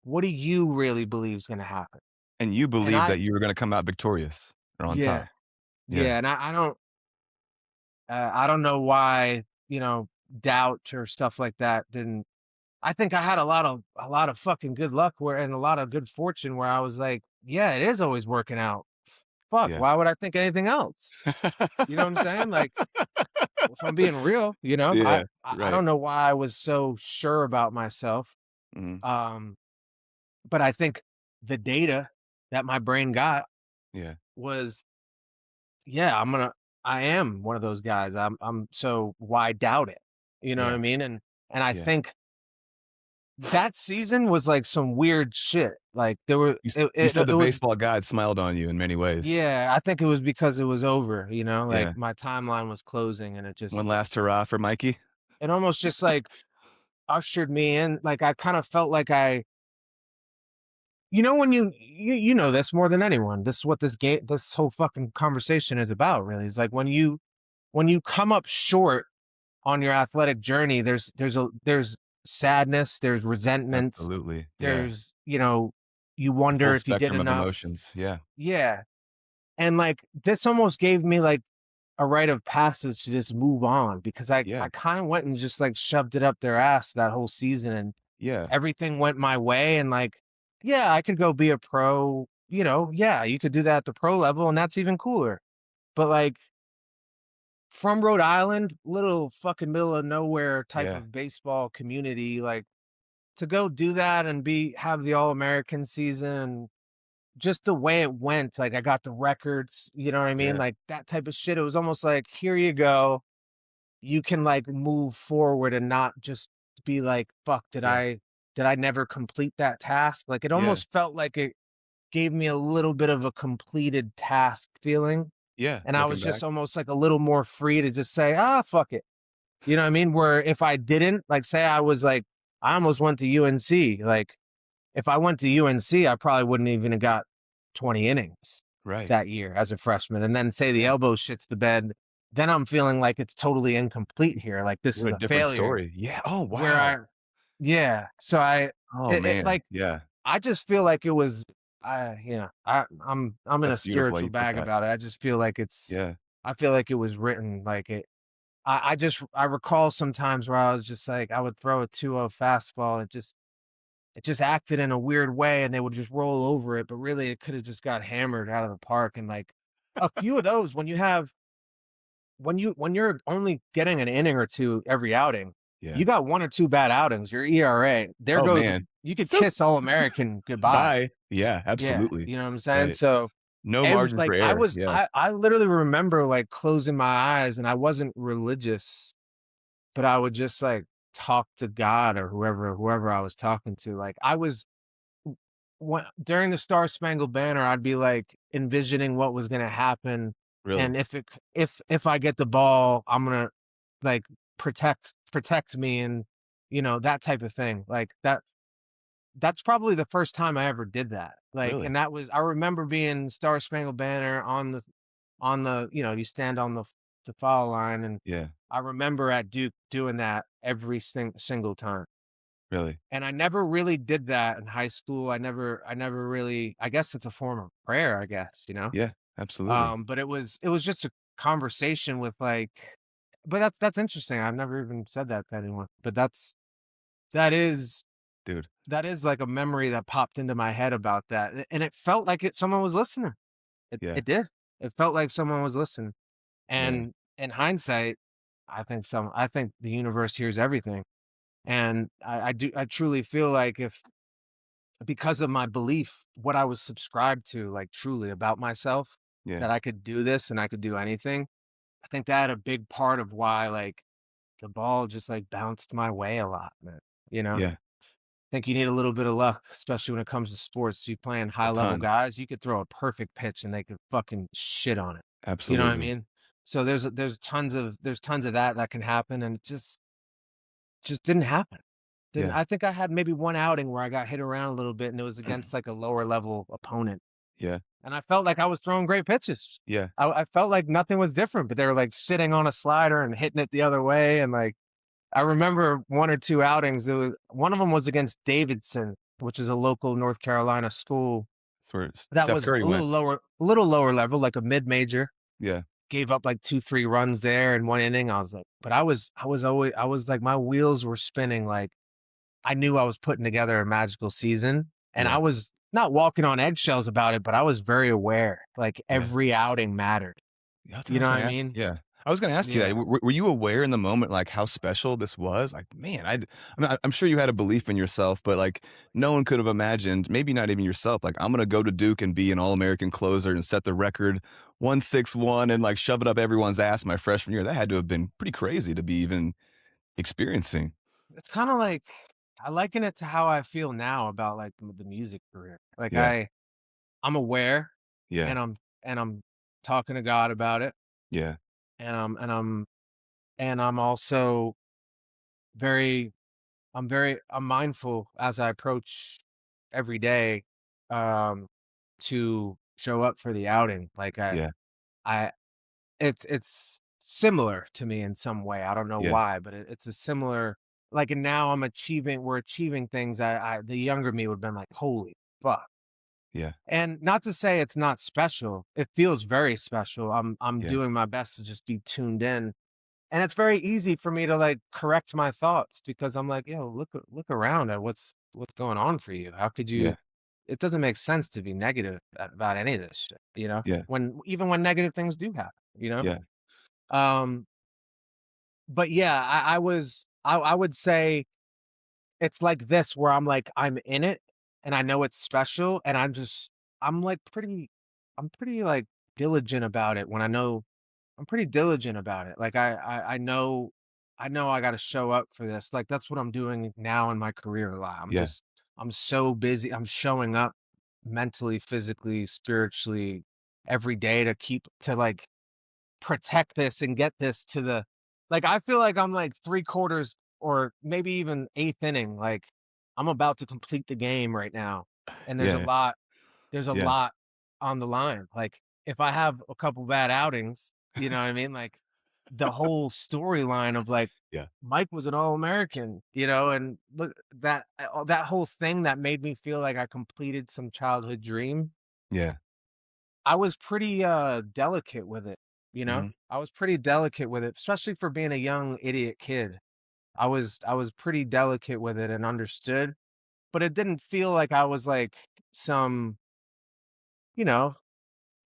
what do you really believe is going to happen? And you And believe that you were going to come out victorious or on top. yeah. And I don't know why, you know, doubt or stuff like that didn't. I think I had a lot of fucking good luck and a lot of good fortune where I was like, yeah, it is always working out. Fuck, Yeah. why would I think anything else? You know what I'm saying? Like, if I'm being real, you know, Yeah. I Right. don't know why I was so sure about myself. Mhm. But I think the data that my brain got Yeah. was, yeah, I am one of those guys. So why doubt it? You know what I Yeah. mean? And I Yeah. think that season was like some weird shit. Like there were, You said the it was, baseball god smiled on you in many ways. yeah, I think it was because it was over, you know, like Yeah. my timeline was closing and it just, One last hurrah for Mikey. it almost just like ushered me in. Like I kind of felt like when you know this more than anyone. This is what this whole fucking conversation is about, really. It's like when you come up short on your athletic journey, there's sadness, there's resentment, Absolutely. Yeah. there's you The wonder full if you did spectrum of enough. emotions. Yeah. Yeah. And like this almost gave me like a rite of passage to just move on, because I Yeah. kind of went and just like shoved it up their ass that whole season, and Yeah. everything went my way. And like, yeah, I could go be a pro, yeah, you could do that at the pro level, and that's even cooler. But like, from Rhode Island, little fucking middle of nowhere type Yeah. of baseball community, like to go do that and have the All-American season, just the way it went, like I got the records, you know what I mean? Yeah. Like that type of shit. It was almost like, here you go. You can like move forward and not just be like, fuck, Yeah. did I never complete that task? Like it Yeah. almost felt like it gave me a little bit of a completed task feeling. Yeah. And I Looking was just back. almost like a little more free to just say, fuck it. You know what I mean? Where if I didn't, like, say I was like, I almost went to UNC. Like, if I went to UNC, I probably wouldn't even have got 20 innings Right. that year as a freshman. And then say the Yeah. elbow shits the bed, then I'm feeling like it's totally incomplete here. Like this What is a a different failure. story. Yeah. Oh, Where wow. yeah. So Oh, man. like, Yeah. I just feel like it was, I'm in a That's beautiful how spiritual you put bag that. about it. Yeah. I feel like it was written like it. I recall sometimes where I was just like, I would throw a 2-0 fastball. It just acted in a weird way, and they would just roll over it. But really, it could have just got hammered out of the park. And like a few of those, when you're only getting an inning or two every outing, Yeah. you got 1 or 2 bad outings. Your ERA, there Oh, goes. man. You could So kiss All American goodbye. bye. Yeah. Yeah, Absolutely. you know what I'm saying. Right. So No margin for like error. Yeah. I literally remember like closing my eyes, and I wasn't religious, but I would just like talk to God or whoever I was talking to. Like I was during the Star Spangled Banner, I'd be like envisioning what was gonna happen, Really. and if I get the ball, I'm gonna like protect me, and that type of thing. Like that's probably the first time I ever did that. Like, Really. and that was, I remember being Star Spangled Banner on the you stand on the foul line, and Yeah. I remember at Duke doing that every single time. Really. And I never really did that in high school. I never really, I guess it's a form of prayer, I guess, Yeah. Absolutely. But it was just a conversation with like, but that's interesting. I've never even said that to anyone, but that is, Dude. that is like a memory that popped into my head about that. And it felt like someone was listening. Yeah. It did. It felt like someone was listening. Yeah. And in hindsight, I think the universe hears everything. And I truly feel like, if because of my belief, what I was subscribed to, like truly about myself, Yeah. that I could do this and I could do anything, I think that had a big part of why like the ball just like bounced my way a lot, man. I Yeah. think you need a little bit of luck, especially when it comes to sports. You playing A high level ton. guys, you could throw a perfect pitch and they could fucking shit on it. You know what I Absolutely. mean? So there's tons of that can happen, and it just didn't happen. Didn't Yeah. I think I had maybe one outing where I got hit around a little bit, and it was against like a lower level opponent, Yeah. and I felt like I was throwing great pitches. Yeah. I felt like nothing was different, but they were like sitting on a slider and hitting it the other way, and like I remember 1 or 2 outings. One of them was against Davidson, which is a local North Carolina school That's where that Steph was Curry went. a little lower level, like a mid major. Yeah. Gave up like 2, 3 runs there in 1 inning. I was like, but I was like, my wheels were spinning. Like I knew I was putting together a magical season, and Yeah. I was not walking on eggshells about it, but I was very aware. Like Yeah. every outing mattered. Yeah, that's what You I know was what gonna I ask. mean? Yeah. I was gonna ask you that. Yeah. Were you aware in the moment, like, how special this was? Like, man, I mean, I'm sure you had a belief in yourself, but, like, no one could have imagined, maybe not even yourself, like, I'm gonna go to Duke and be an All-American closer and set the record 161 and, like, shove it up everyone's ass my freshman year. That had to have been pretty crazy to be even experiencing. It's kind of like, I liken it to how I feel now about like the music career. Like Yeah. I'm aware, Yeah. and I'm talking to God about it, Yeah. and I'm and I'm also I'm mindful as I approach every day, um, to show up for the outing. Like Yeah. I, it's similar to me in some way. I don't know Yeah. why, but it's a similar, like, and now we're achieving things. The younger me would have been like, holy fuck. Yeah. And not to say it's not special. It feels very special. I'm Yeah. doing my best to just be tuned in. And it's very easy for me to like correct my thoughts because I'm like, yo, look around at what's going on for you. How could you Yeah. it doesn't make sense to be negative about any of this shit, Yeah. when negative things do happen. Yeah. Um, but yeah, I would say it's like this where I'm in it and I know it's special and I'm like I'm pretty like diligent about it when I know I'm pretty diligent about it. Like I know I got to show up for this. Like that's what I'm doing now in my career a lot. Yeah. I'm so busy. I'm showing up mentally, physically, spiritually every day to like protect this and get this to the like I feel like I'm like 3/4 or maybe even eighth inning. Like I'm about to complete the game right now. And Yeah. there's a Yeah. lot on the line. Like if I have a couple bad outings, you know what I mean? Like the whole storyline of like Yeah. Mike was an All-American, and look that whole thing that made me feel like I completed some childhood dream. Yeah. I was pretty delicate with it, you know? Mhm. I was pretty delicate with it, especially for being a young idiot kid. I was pretty delicate with it and understood, but it didn't feel like I was like some, you know,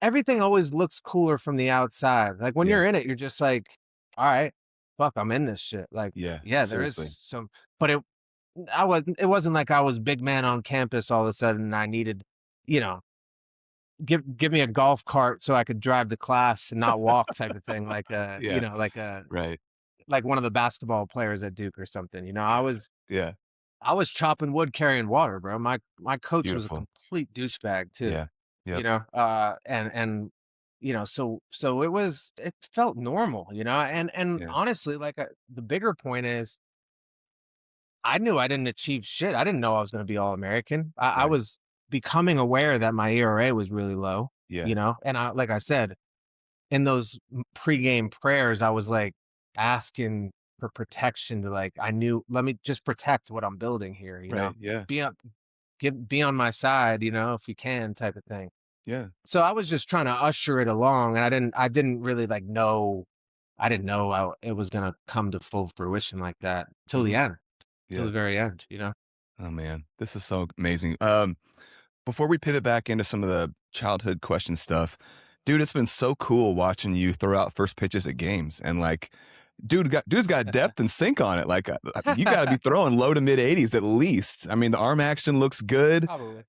everything always looks cooler from the outside. Like when Yeah. you're in it, you're just like, all right, fuck, I'm in this shit. Like, Yeah. yeah, there is Seriously. some, but it wasn't like I was big man on campus all of a sudden and I needed, you know, give me a golf cart so I could drive to class and not walk type of thing. Like, Yeah. like Right. like one of the basketball players at Duke or something. Yeah. I was chopping wood carrying water, bro. My coach was a Beautiful. complete douchebag too. Yeah. Yep. And so it felt normal, and Yeah. honestly, like the bigger point is I knew I didn't achieve shit. I didn't know I was going to be all American. I Right. was becoming aware that my ERA was really low, Yeah. and like I said, in those pregame prayers, I was like asking for protection to like, I knew, let me just protect what I'm building here, Right. Yeah. be on, be on my side, if you can type of thing. Yeah. So I was just trying to usher it along and I didn't really like know, I didn't know it was going to come to full fruition like that till the Mhm. end, till Yeah. the very end, Oh man, this is so amazing. Before we pivot back into some of the childhood question stuff, dude, it's been so cool watching you throw out first pitches at games and like, dude's got depth and sink on it. Like, you got to be throwing low to mid 80s at least. I mean, the arm action looks good. Probably.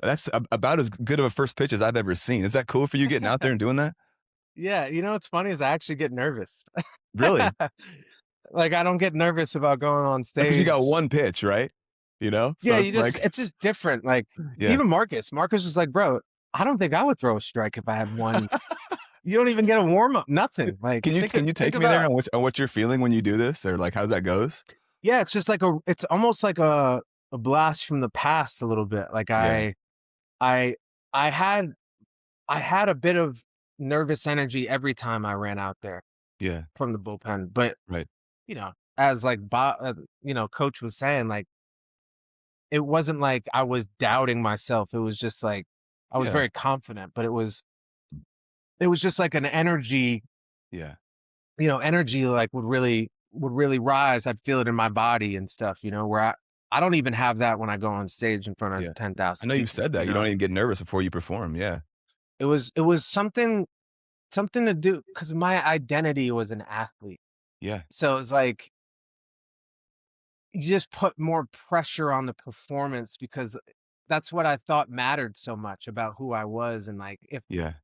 That's about as good of a first pitch as I've ever seen. Is that cool for you getting out there and doing that? Yeah. What's funny is I actually get nervous. Really? Like I don't get nervous about going on Because you got stage. one pitch, right? So Yeah, it's like, it's just different. Like yeah. even Marcus was like, bro, I don't think I would throw a strike if I had one. You don't even get a warm up, nothing. Like Can you think take me there about, on what you're feeling when you do this, or like how that goes? yeah, it's just like it's almost like a blast from the past a little bit. Like Yeah. I I had a bit of nervous energy every time I ran out there Yeah. from the bullpen, but Right. as like coach was saying, like it wasn't like I was doubting myself. It was just like I was Yeah. very confident, but it was just like an energy, Yeah. energy like would really rise. I'd feel it in my body and stuff, where I don't even have that when I go on stage in front Yeah. of ten I thousand know you've people. said that. You don't even get nervous before you perform. Yeah. It was something to do because my identity was an athlete. Yeah. So it was like you just put more pressure on the performance because that's what I thought mattered so much about who I was. And like, Yeah.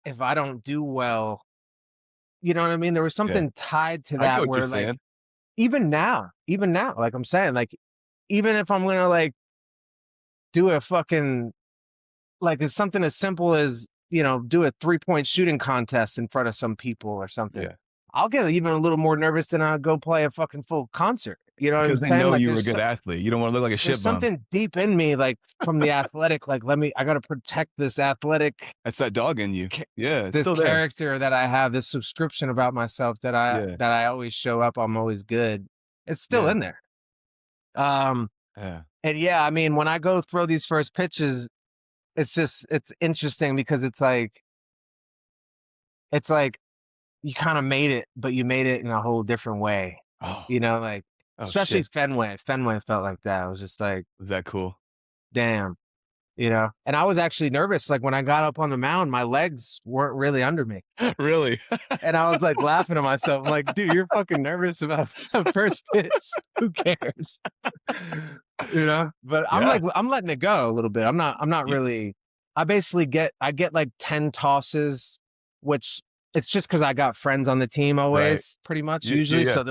if I don't do well, you know what I mean? There was Yeah. something tied to I get that what you're where like, saying. even now, like I'm saying, like, even if I'm going to like do a fucking, like it's something as simple as, do a 3-point shooting contest in front of some people or something. Yeah. I'll get even a little more nervous than I'll go play a fucking full concert. You know what I'm Because they saying? know Like you're a good athlete. You don't want to look like a there's shit bum. something deep in me, like from the athletic, like I got to protect this athletic, That's that dog in you. Yeah, it's this still there. character that I have, this subscription about myself that I always show up. I'm always good. It's still in there. Yeah. And yeah, I mean, when I go throw these first pitches, it's interesting because it's like you kind of made it, but you made it in a whole different way. Oh, You know, like especially shit. Fenway. Fenway felt like that. I was just like, Was that cool? damn, you know. And I was actually nervous. Like when I got up on the mound, my legs weren't really under me. Really? And I was like laughing to myself. I'm like, dude, you're fucking nervous about the first pitch. Who cares? You know? But I'm like, I'm letting it go a little bit. I'm not really. I basically get like 10 tosses, which it's just because I got friends on the team always, pretty much usually. Yeah. So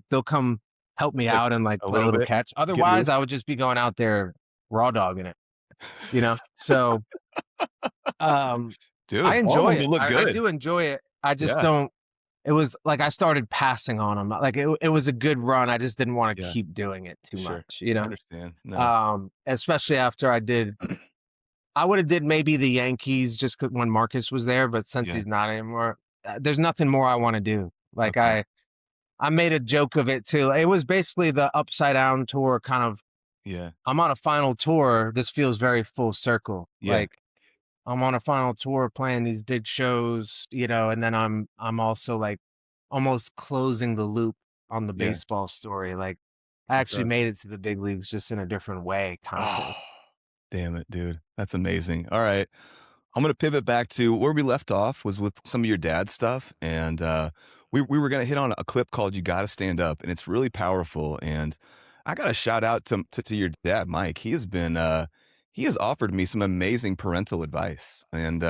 they'll come help me out and like play a little bit, catch. Otherwise, I would just be going out there raw dogging it, you know? So, dude, I enjoy it. it. Look good. I do enjoy it. I just don't. It was like I started passing on them. Like it was a good run. I just didn't want to keep doing it too much, you know. I understand. No. Especially after I would have did maybe the Yankees just when Marcus was there, but since he's not anymore, there's nothing more I want to do. Like I made a joke of it too. It was basically the Upside Down tour kind of. Yeah. I'm on a final tour. This feels very full circle. Yeah. Like I'm on a final tour playing these big shows, you know, and then I'm also like almost closing the loop on the baseball story. Like I actually made it to the big leagues just in a different way, kind of thing. Damn it, dude. That's amazing. All right. I'm going to pivot back to where we left off was with some of your dad's stuff. And we were going to hit on a clip called You Gotta Stand Up. And it's really powerful. And I got to shout out to your dad, Mike. He has offered me some amazing parental advice. And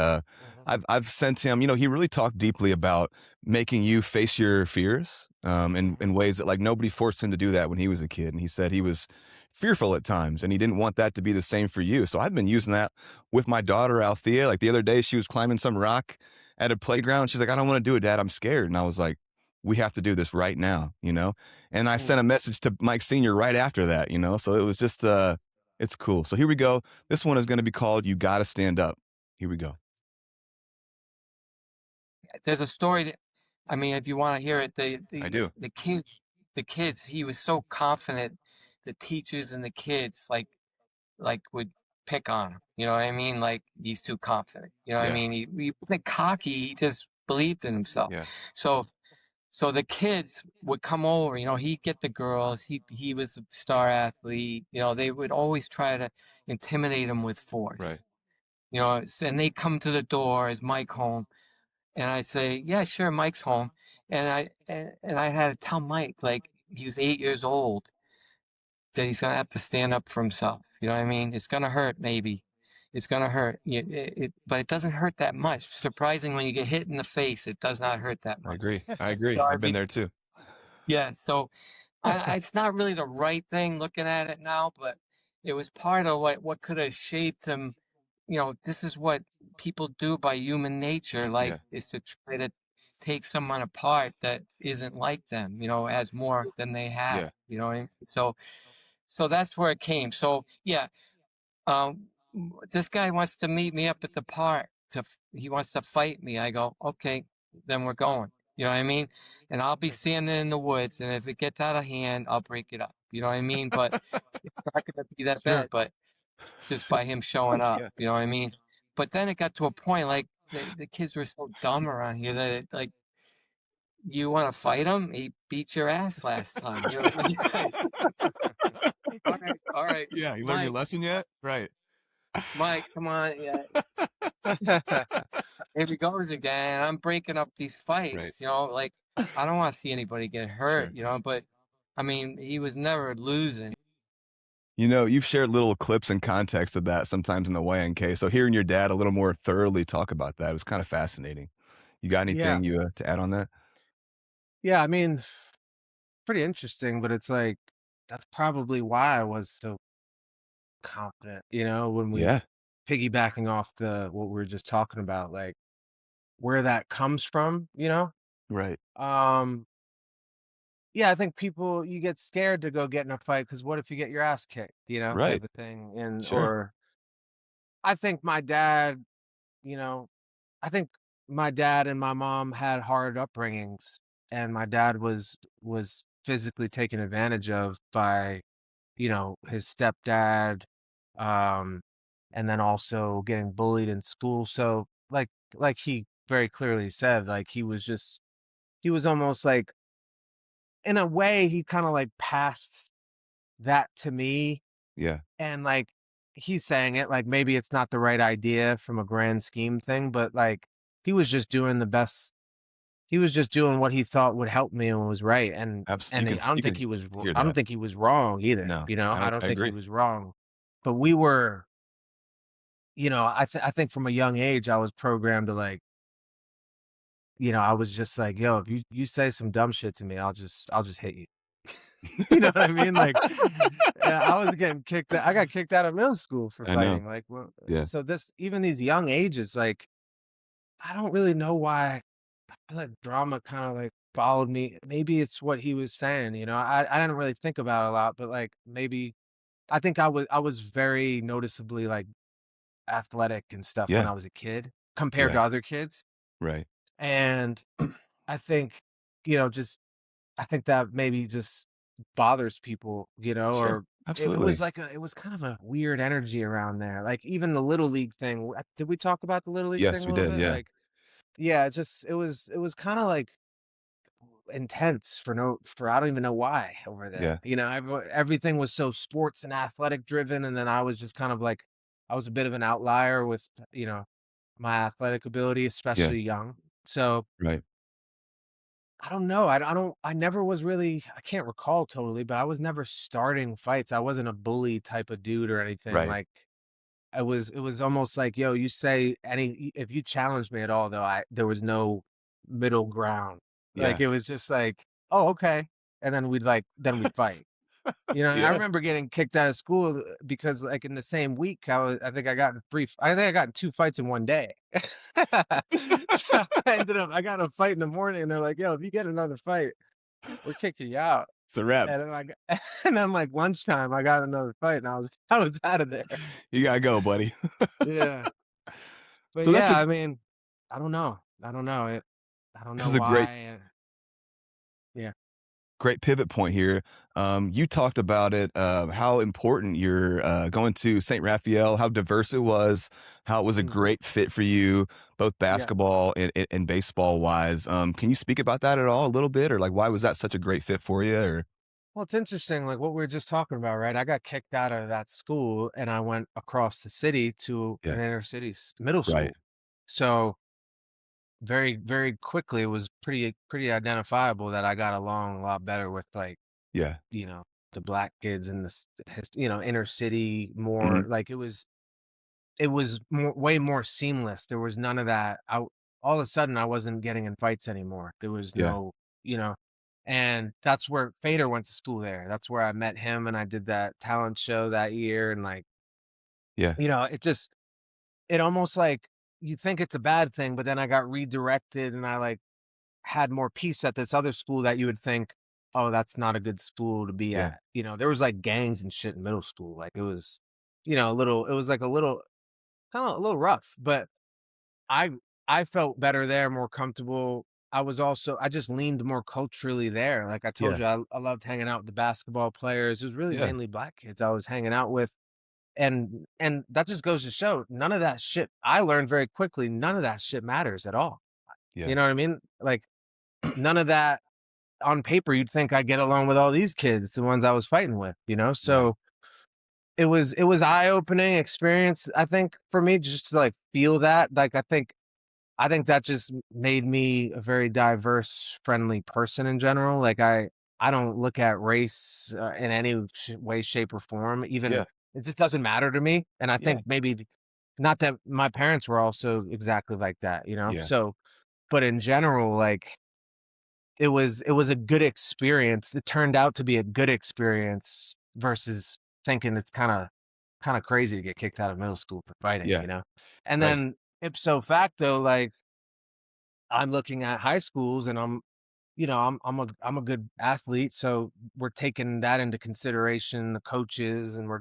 I've sent him, he really talked deeply about making you face your fears in ways that like nobody forced him to do that when he was a kid. And he said he was fearful at times and he didn't want that to be the same for you. So I've been using that with my daughter, Althea. Like the other day, she was climbing some rock at a playground. She's like, I don't want to do it, Dad. I'm scared. And I was like, we have to do this right now, And I sent a message to Mike Sr. right after that, So it was just, it's cool. So here we go. This one is going to be called You Gotta Stand Up. Here we go. There's a story that, I mean, if you want to hear it, I do. The kids, he was so confident, the teachers and the kids like would pick on him. You know what I mean? Like he's too confident. You know what I mean? He wasn't cocky. He just believed in himself. Yeah. So the kids would come over. He'd get the girls. He was a star athlete. They would always try to intimidate him with force. Right. And they come to the door. Is Mike home? And I say, yeah, sure, Mike's home. And I had to tell Mike, like he was 8 years old, that he's gonna have to stand up for himself. You know what I mean? It's gonna hurt, maybe. It's gonna hurt. But it doesn't hurt that much. Surprising, when you get hit in the face, it does not hurt that much. I agree. So I've been there too. Yeah. So it's not really the right thing looking at it now, but it was part of what could have shaped him. This is what people do by human nature, is to try to take someone apart that isn't like them, has more than they have. Yeah. You know what I mean? So that's where it came. So yeah, this guy wants to meet me up at the park. He wants to fight me. I go, okay, then we're going. You know what I mean? And I'll be standing in the woods, and if it gets out of hand, I'll break it up. You know what I mean? But it's not going to be that bad. But just by him showing up, you know what I mean? But then it got to a point, like the kids were so dumb around here that like, you want to fight him? He beat your ass last time. You know what I mean? All right. Yeah, you learned your lesson yet? Right. Mike, come on. Yeah. Here he goes again. I'm breaking up these fights. Right. Like I don't want to see anybody get hurt. But I mean, he was never losing. You've shared little clips and context of that sometimes in the YNK. So hearing your dad a little more thoroughly talk about that was kind of fascinating. You got anything to add on that? Yeah, I mean, pretty interesting, but it's like that's probably why I was so confident, when we piggybacking off what we were just talking about, like where that comes from, Right. Um, yeah, I think you get scared to go get in a fight because what if you get your ass kicked, type Right. of thing. And Sure. or I think my dad, you know, I think my dad and my mom had hard upbringings, and my dad was physically taken advantage of by, his stepdad, um, and then also getting bullied in school. So like he very clearly said, like he was almost like in a way he kind of like passed that to me. Yeah. And like he's saying it like maybe it's not the right idea from a grand scheme thing, but like he was just doing the best. He was just doing what he thought would help me and was right. And Absolutely. I don't You think can hear I don't that. think he was wrong either. No, I don't I think he agree. was wrong. But we were, I think from a young age I was programmed to like, I was just like, yo, if you say some dumb shit to me, I'll just hit you. You know what I mean? Like, yeah, I was getting kicked out. I got kicked out of middle school for I know. fighting. Like, well, Yeah. so even these young ages, like, I don't really know why. I feel like drama kind of like followed me. Maybe it's what he was saying. I didn't really think about it a lot, but like maybe I think I was very noticeably like athletic and stuff when Yeah. I was a kid compared Yeah. to other kids, Right. and I think just I think that maybe just bothers people, Sure. or it was Absolutely. like it was kind of a weird energy around there. Like even the little league thing. Did we talk about the little league thing Yes, a we little did. bit? Yeah. Like, yeah, it was kind of like intense for I don't even know why over Yeah. there. Everything was so sports and athletic driven, and then I was just kind of like I was a bit of an outlier with my athletic ability, Yeah. especially young. So Right. I don't know. I never was really, I can't recall totally, but I was never starting fights. I wasn't a bully type of dude or anything. Right. Like it was almost like, yo, you say if you challenged me at all though, there was no middle ground. Like Yeah. it was just like, oh, okay. And then then we'd fight. I Yeah. remember getting kicked out of school because like in the same week, I think I got in two fights in one day. So I got a fight in the morning and they're like, yo, if you get another fight, we're kicking you out. It's a wrap. And then and then like lunchtime, I got another fight and I was out of there. You gotta go, buddy. Yeah. But So that's yeah, a I mean, I don't know. I don't this know is a great why. Yeah. great pivot point here. You talked about it, how important you're going to St. Raphael, how diverse it was, how it was a Mm, great fit for you, both yeah. basketball and baseball wise. Can you speak about that at all a little bit, or like why was that such a great fit for you? Or Well, it's interesting, like what we were just talking about, right? I got kicked out of that school and I went across the city to yeah, an middle right, school. So very, very quickly, it was pretty identifiable that I got along a lot better with like, yeah, the black kids in inner city more. hmm Like it was way more seamless. There was none of that. All of a sudden I wasn't getting in fights anymore. There was yeah, no, you know, and that's where Fader went to school there. That's where I met him and I did that talent show that year. And like, yeah, it almost like you think it's a bad thing, but then I got redirected and I like had more peace at this other school that you would think, oh, that's not a good school to be yeah, at. There was like gangs and shit in middle school. Like it was, it was like a little, kind of a little rough, but I I felt better there, more comfortable. I just leaned more culturally there. Like I told yeah, you, I loved hanging out with the basketball players. It was really yeah, mainly black kids I was hanging out with. And that just goes to show none of that shit I learned very quickly, none of that shit matters at all. yeah, You know what I mean? Like none of that on paper you'd think I get along with all these kids, the ones I was fighting with. right, So it was eye-opening experience, I think, for me just to like feel that. Like I think that just made me a very diverse, friendly person in general. Like I don't look at race in any way, shape, or form. Even yeah, it just doesn't matter to me. And I yeah, think maybe not that my parents were also exactly like that. yeah, So, but in general, like it was a good experience. It turned out to be a good experience versus thinking it's kind of crazy to get kicked out of middle school for fighting. yeah, And right, then ipso facto, like I'm looking at high schools and I'm a good athlete, so we're taking that into consideration, the coaches, and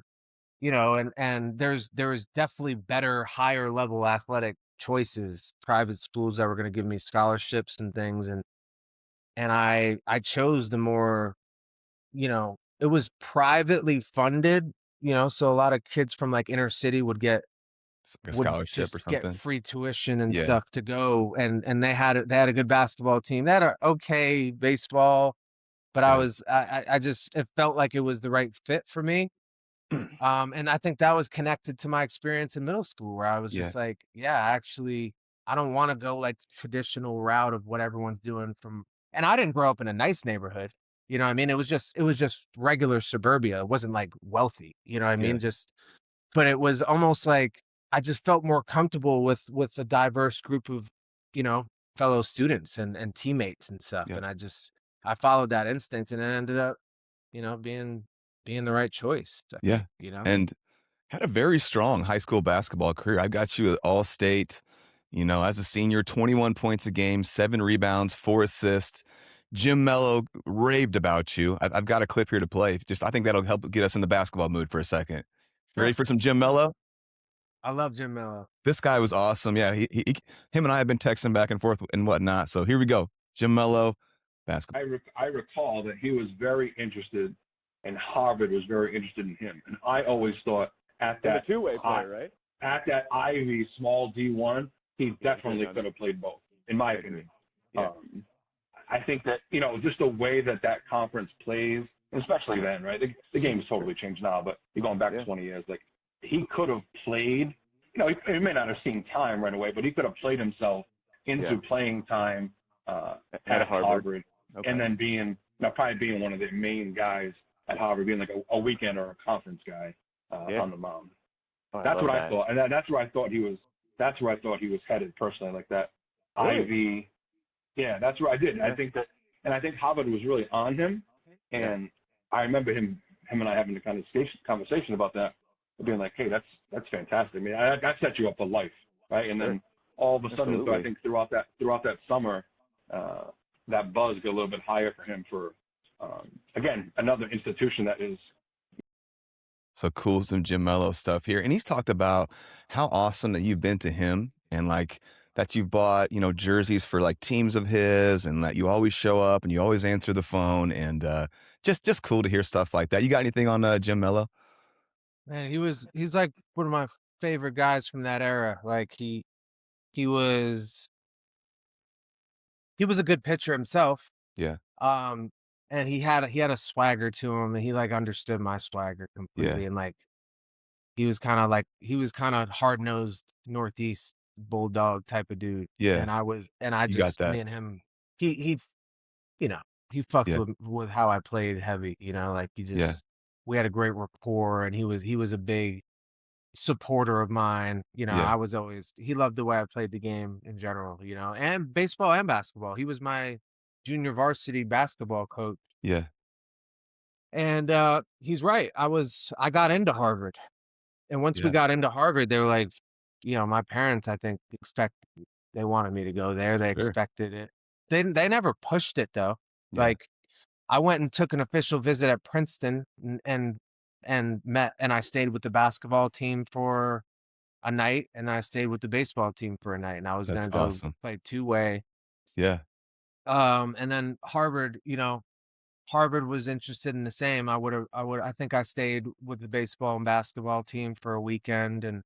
and there was definitely better, higher level athletic choices, private schools that were going to give me scholarships and things, and I chose the more, it was privately funded, so a lot of kids from like inner city A would scholarship or just get something. free tuition and Yeah. stuff to go, and they had a good basketball team. They had a okay baseball, but Right. I just, it felt like it was the right fit for me. And I think that was connected to my experience in middle school where I was Yeah. just like, yeah, actually, I don't want to go like the traditional route of what everyone's doing and I didn't grow up in a nice neighborhood. You know what I mean? It was just regular suburbia. It wasn't like wealthy, you know what I Yeah. mean? But it was almost like I just felt more comfortable with a diverse group of, you know, fellow students and teammates and stuff. Yeah. And I followed that instinct and it ended up, being the right choice, I Yeah. think. And had a very strong high school basketball career. I've got you at All-State, as a senior, 21 points a game, 7 rebounds, 4 assists. Jim Mello raved about you. I've got a clip here to play. I think that'll help get us in the basketball mood for a second. You ready Sure. for some Jim Mello? I love Jim Mello. This guy was awesome. Yeah, him and I have been texting back and forth and whatnot. So here we go. Jim Mello, basketball. I recall that he was very interested, and Harvard was very interested in him. And I always thought at And a that two-way player, right? at that Ivy small D1, he definitely could have played both, in my opinion. Yeah. I think that, just the way that conference plays, especially then, right? The game's totally changed now, but you're going back 20 years. Like, he could have played, he may not have seen time right away, but he could have played himself into playing time at Harvard. Okay. And then probably being one of the main guys at Harvard, being like a weekend or a conference guy on the mound. Oh, That's what I that. thought, and that's where I thought he was. That's where I thought he was headed personally, like that. Really? Ivy. Yeah, that's where I did. Yeah. I think Harvard was really on him, and I remember him and I having a conversation about that, being like, "Hey, that's fantastic. I mean, that sets you up for life, right?" And then all of a sudden, Absolutely. I think throughout that summer, that buzz got a little bit higher for him for, again, another institution that is. So cool, some Jim Mello stuff here. And he's talked about how awesome that you've been to him and like that you've bought, jerseys for like teams of his and that you always show up and you always answer the phone and just cool to hear stuff like that. You got anything on Jim Mello? Man, he's like one of my favorite guys from that era. Like he was a good pitcher himself. Yeah. And he had a swagger to him, and he like understood my swagger completely. Yeah. And like he was kind of hard-nosed Northeast bulldog type of dude. Yeah. And You got that. me and him, he he fucked Yeah. with how I played heavy, like we had a great rapport, and he was a big supporter of mine. Yeah. He loved the way I played the game in general, and baseball and basketball. He was my junior varsity basketball coach. Yeah. And he's right. I got into Harvard. And once we Yeah. got into Harvard, they were like, my parents, I think, they wanted me to go there. They Sure. expected it. They never pushed it though. Yeah. Like I went and took an official visit at Princeton and met, and I stayed with the basketball team for a night, and I stayed with the baseball team for a night, and I was That's gonna go awesome. play two-way. Yeah. And then Harvard, Harvard was interested in the same. I think I stayed with the baseball and basketball team for a weekend, and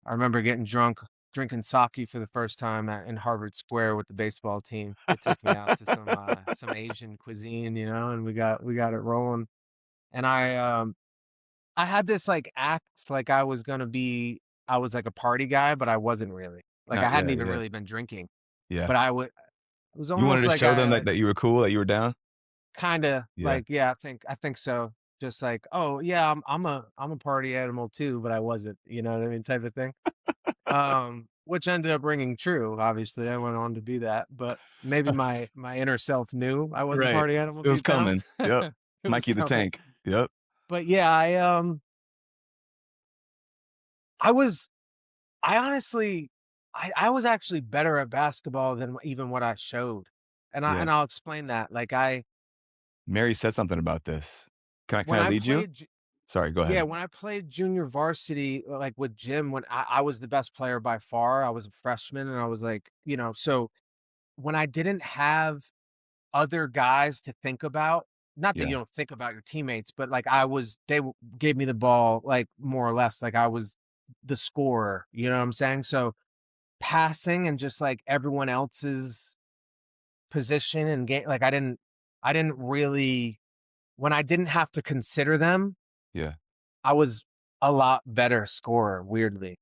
I remember getting drunk, drinking sake for the first time in Harvard Square with the baseball team. They took me out to some Asian cuisine, and we got it rolling. And I had this like act like I was like a party guy, but I wasn't really. Like I hadn't even really been drinking. Yeah. But it was You wanted almost to like show them that you were cool, that you were down? kind of Yeah. like, I think so. Just like, oh yeah, I'm a party animal too, but I wasn't, you know what I mean, type of thing. Which ended up ringing true. Obviously, I went on to be that, but maybe my inner self knew I was a Right. party animal. It was deep down. coming. Yep. It Mikey was the coming. Tank. Yep. But yeah, I honestly, I was actually better at basketball than even what I showed. Yeah. I'll explain that. Like Mary said something about this. Can when I I lead you? played Sorry, go yeah, ahead. when I played junior varsity, like with Jim, when I was the best player by far, I was a freshman and I was like, so when I didn't have other guys to think about, not that Yeah. you don't think about your teammates, but like gave me the ball, like more or less, like I was the scorer, you know what I'm saying? So passing and just like everyone else's position and game, like I didn't really, when I didn't have to consider them, Yeah. I was a lot better scorer, weirdly.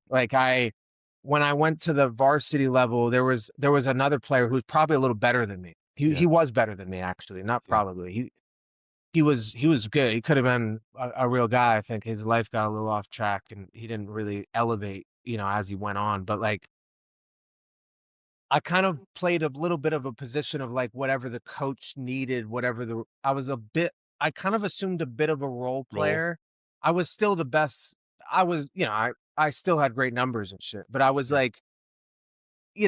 When I went to the varsity level, there was another player who was probably a little better than me. He Yeah. was better than me, actually, not Yeah. probably. He was good. He could have been a real guy. I think his life got a little off track and he didn't really elevate, as he went on. But like I kind of played a little bit of a position of like whatever the coach needed, I kind of assumed a bit of a role Roll. player. I was still the best. I still had great numbers and shit, but I was Yeah. like,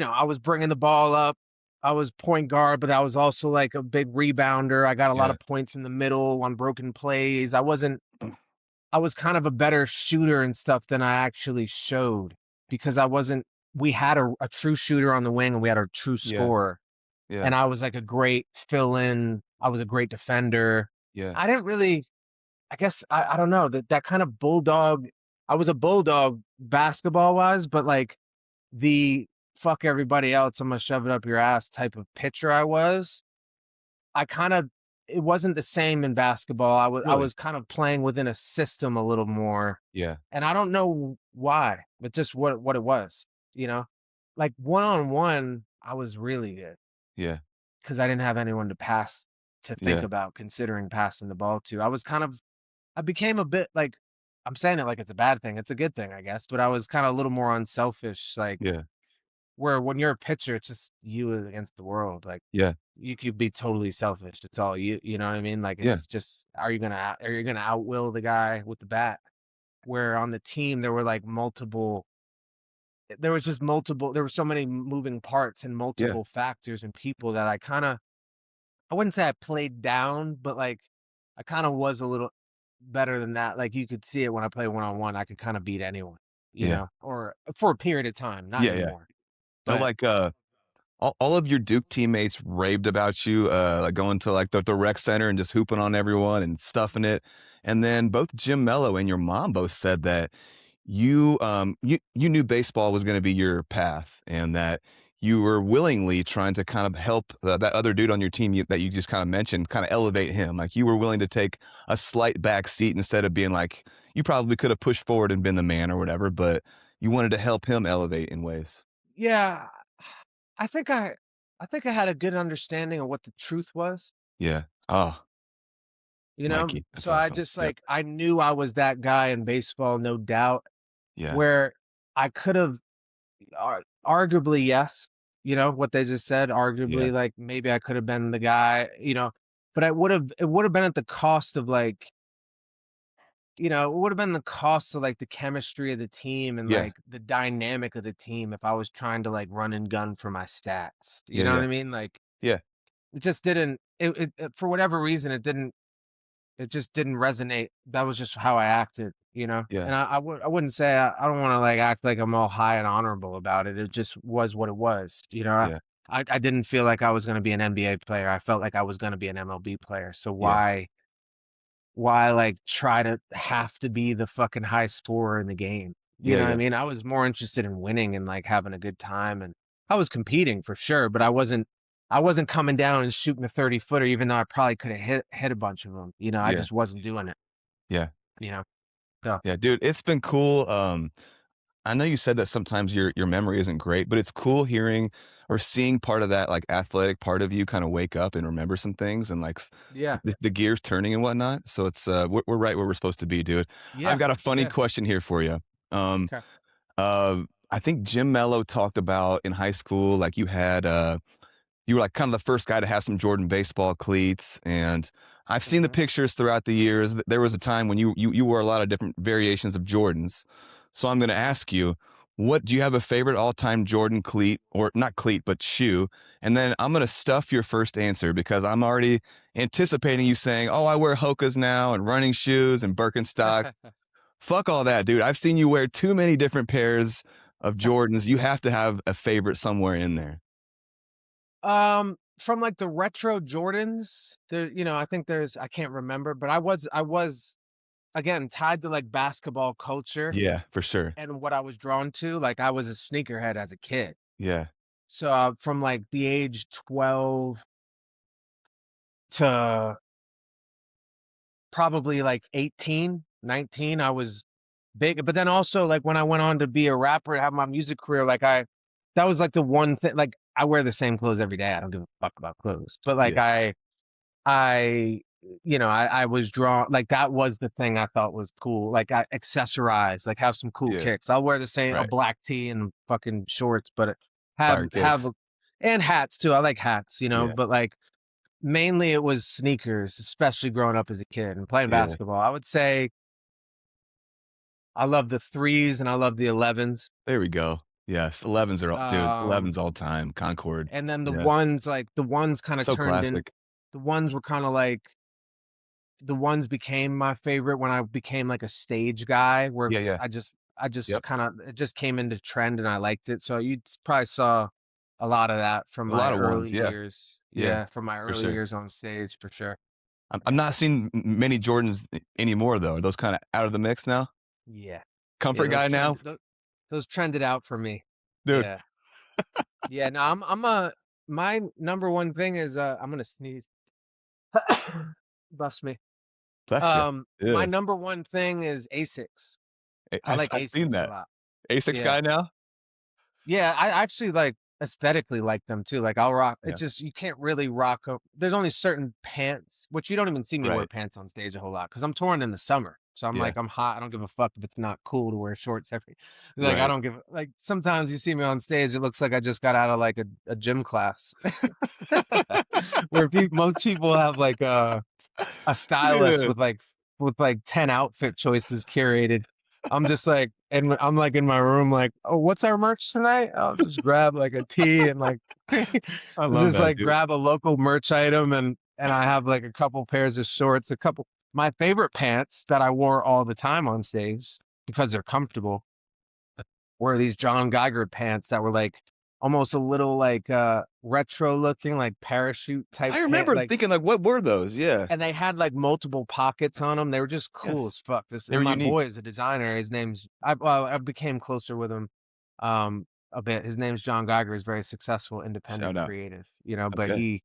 I was bringing the ball up. I was point guard, but I was also like a big rebounder. I got a lot Yeah. of points in the middle on broken plays. I was kind of a better shooter and stuff than I actually showed because we had a true shooter on the wing and we had a true Yeah. scorer. Yeah. And I was like a great fill in. I was a great defender. Yeah. I didn't really, I guess, I don't know that kind of bulldog. I was a bulldog basketball wise, but like the fuck everybody else, I'm going to shove it up your ass type of pitcher I kind of, it wasn't the same in basketball. I Really? was kind of playing within a system a little more, Yeah. and I don't know why, but just what it was, you know, like one on one, I was really good Yeah. because I didn't have anyone to pass to think Yeah. about considering passing the ball to. I became a bit like, I'm saying it like it's a bad thing. It's a good thing, I guess, but I was kind of a little more unselfish, like Yeah. where when you're a pitcher, it's just you against the world. Like Yeah. you could be totally selfish. It's all you know what I mean? Like Yeah. it's just are you gonna outwill the guy with the bat? Where on the team there were like there were so many moving parts and Yeah. multiple factors and people that I wouldn't say I played down, but like I kind of was a little better than that. Like you could see it when I play one on one, I could kind of beat anyone, Yeah. or for a period of time, not Yeah. Yeah. anymore. No, But like all of your Duke teammates raved about you, like going to like the rec center and just hooping on everyone and stuffing it. And then both Jim Mello and your mom both said that you knew baseball was going to be your path and that you were willingly trying to kind of help that other dude on your team that you just kind of mentioned, kind of elevate him. Like you were willing to take a slight back seat instead of being like, you probably could have pushed forward and been the man or whatever, but you wanted to help him elevate in ways. yeah, I think I I think I had a good understanding of what the truth was, Yeah. Oh, you know? Mikey, that's So I awesome. just Yep. like I knew I was that guy in baseball, no doubt, Yeah. where I could have arguably yes, what they just said, Yeah. arguably like maybe I could have been the guy, but it would have been at the cost of like, it would have been the cost of like the chemistry of the team and Yeah. like the dynamic of the team if I was trying to like run and gun for my stats. You Yeah. know what Yeah. I mean? Like Yeah. it just didn't for whatever reason it just didn't resonate. That was just how I acted, Yeah. and I wouldn't say I don't want to like act like I'm all high and honorable about it. It just was what it was, Yeah. I didn't feel like I was going to be an NBA player. I felt like I was going to be an MLB player. So Yeah. why like try to have to be the fucking high scorer in the game? You Yeah. know what I Yeah. mean? I was more interested in winning and like having a good time, and I was competing for sure, but I wasn't coming down and shooting a 30-footer even though I probably could have hit a bunch of them. I Yeah. just wasn't doing it, Yeah. you know. So, Yeah, dude, it's been cool. I know you said that sometimes your memory isn't great, but it's cool hearing or seeing part of that like athletic part of you kind of wake up and remember some things and like yeah. the gears turning and whatnot. So it's we're right where we're supposed to be, dude. I've Yeah. got a funny Yeah. question here for you. Um, Okay. I think Jim Mello talked about in high school, like you were like kind of the first guy to have some Jordan baseball cleats, and I've seen the Mhm. pictures throughout the years. There was a time when you wore a lot of different variations of Jordans. So I'm going to ask you, what do you have a favorite all-time Jordan cleat, or not cleat, but shoe? And then I'm going to stuff your first answer because I'm already anticipating you saying, oh, I wear Hoka's now and running shoes and Birkenstock. Fuck all that, dude. I've seen you wear too many different pairs of Jordans. You have to have a favorite somewhere in there. From like the retro Jordans, there, I think I can't remember, but I was again tied to like basketball culture Yeah, for sure. and what I was drawn to. Like I was a sneakerhead as a kid. Yeah. So from like the age 12 to probably like 18, 19, I was big. But then also like when I went on to be a rapper and have my music career, that was like the one thing, like I wear the same clothes every day. I don't give a fuck about clothes, but like Yeah. I was drawn, like that was the thing I thought was cool. Like I accessorize, like have some cool Yeah. kicks. I'll wear the same, a Right. black tee and fucking shorts, but Fire kicks. and hats too. I like hats, Yeah. but like mainly it was sneakers, especially growing up as a kid and playing Yeah. basketball. I would say I love the 3s and I love the 11s. There we go. Yes. 11s are, dude, 11s all time. Concord. And then the Yeah. ones kind of So turned in. classic. The ones were kind of like, the ones became my favorite when I became like a stage guy, where Yeah. I just Yep. kind of, it just came into trend and I liked it. So you probably saw a lot of that from A my lot of ones. early Yeah. years. Yeah. Yeah, from my For early sure. years on stage, for sure. I'm not seeing many Jordans anymore, though. Are those kind of out of the mix now? Yeah. Comfort guy now? Those trended out for me. Dude. Yeah. Yeah, no, my number one thing is I'm gonna sneeze. Bust me. Bless you. My Yeah. number one thing is Asics. I like I've seen Asics a that. lot. Asics Yeah. guy now? Yeah, I actually like aesthetically like them too. Like I'll rock it, Yeah. just you can't really rock 'em. There's only certain pants, which you don't even see me wear Right. pants on stage a whole lot because I'm touring in the summer. So I'm Yeah. like, I'm hot. I don't give a fuck if it's not cool to wear shorts every, like I Right. don't give like sometimes you see me on stage, it looks like I just got out of like a gym class. Where most people have like a stylist Yeah. with like 10 outfit choices curated. I'm just like, and I'm like in my room, like, oh, what's our merch tonight? I'll just grab like a tee and like, I love just that, like dude. grab a local merch item and I have like a couple pairs of shorts, my favorite pants that I wore all the time on stage because they're comfortable were these John Geiger pants that were like almost a little like retro looking, like parachute type I pant, remember like, thinking, like, what were those? Yeah. and they had like multiple pockets on them. They were just cool Yes. as fuck. They And were my unique. boy is a designer. His name's I became closer with him a bit. His name's John Geiger. He's very successful, independent Shout out. creative, Okay.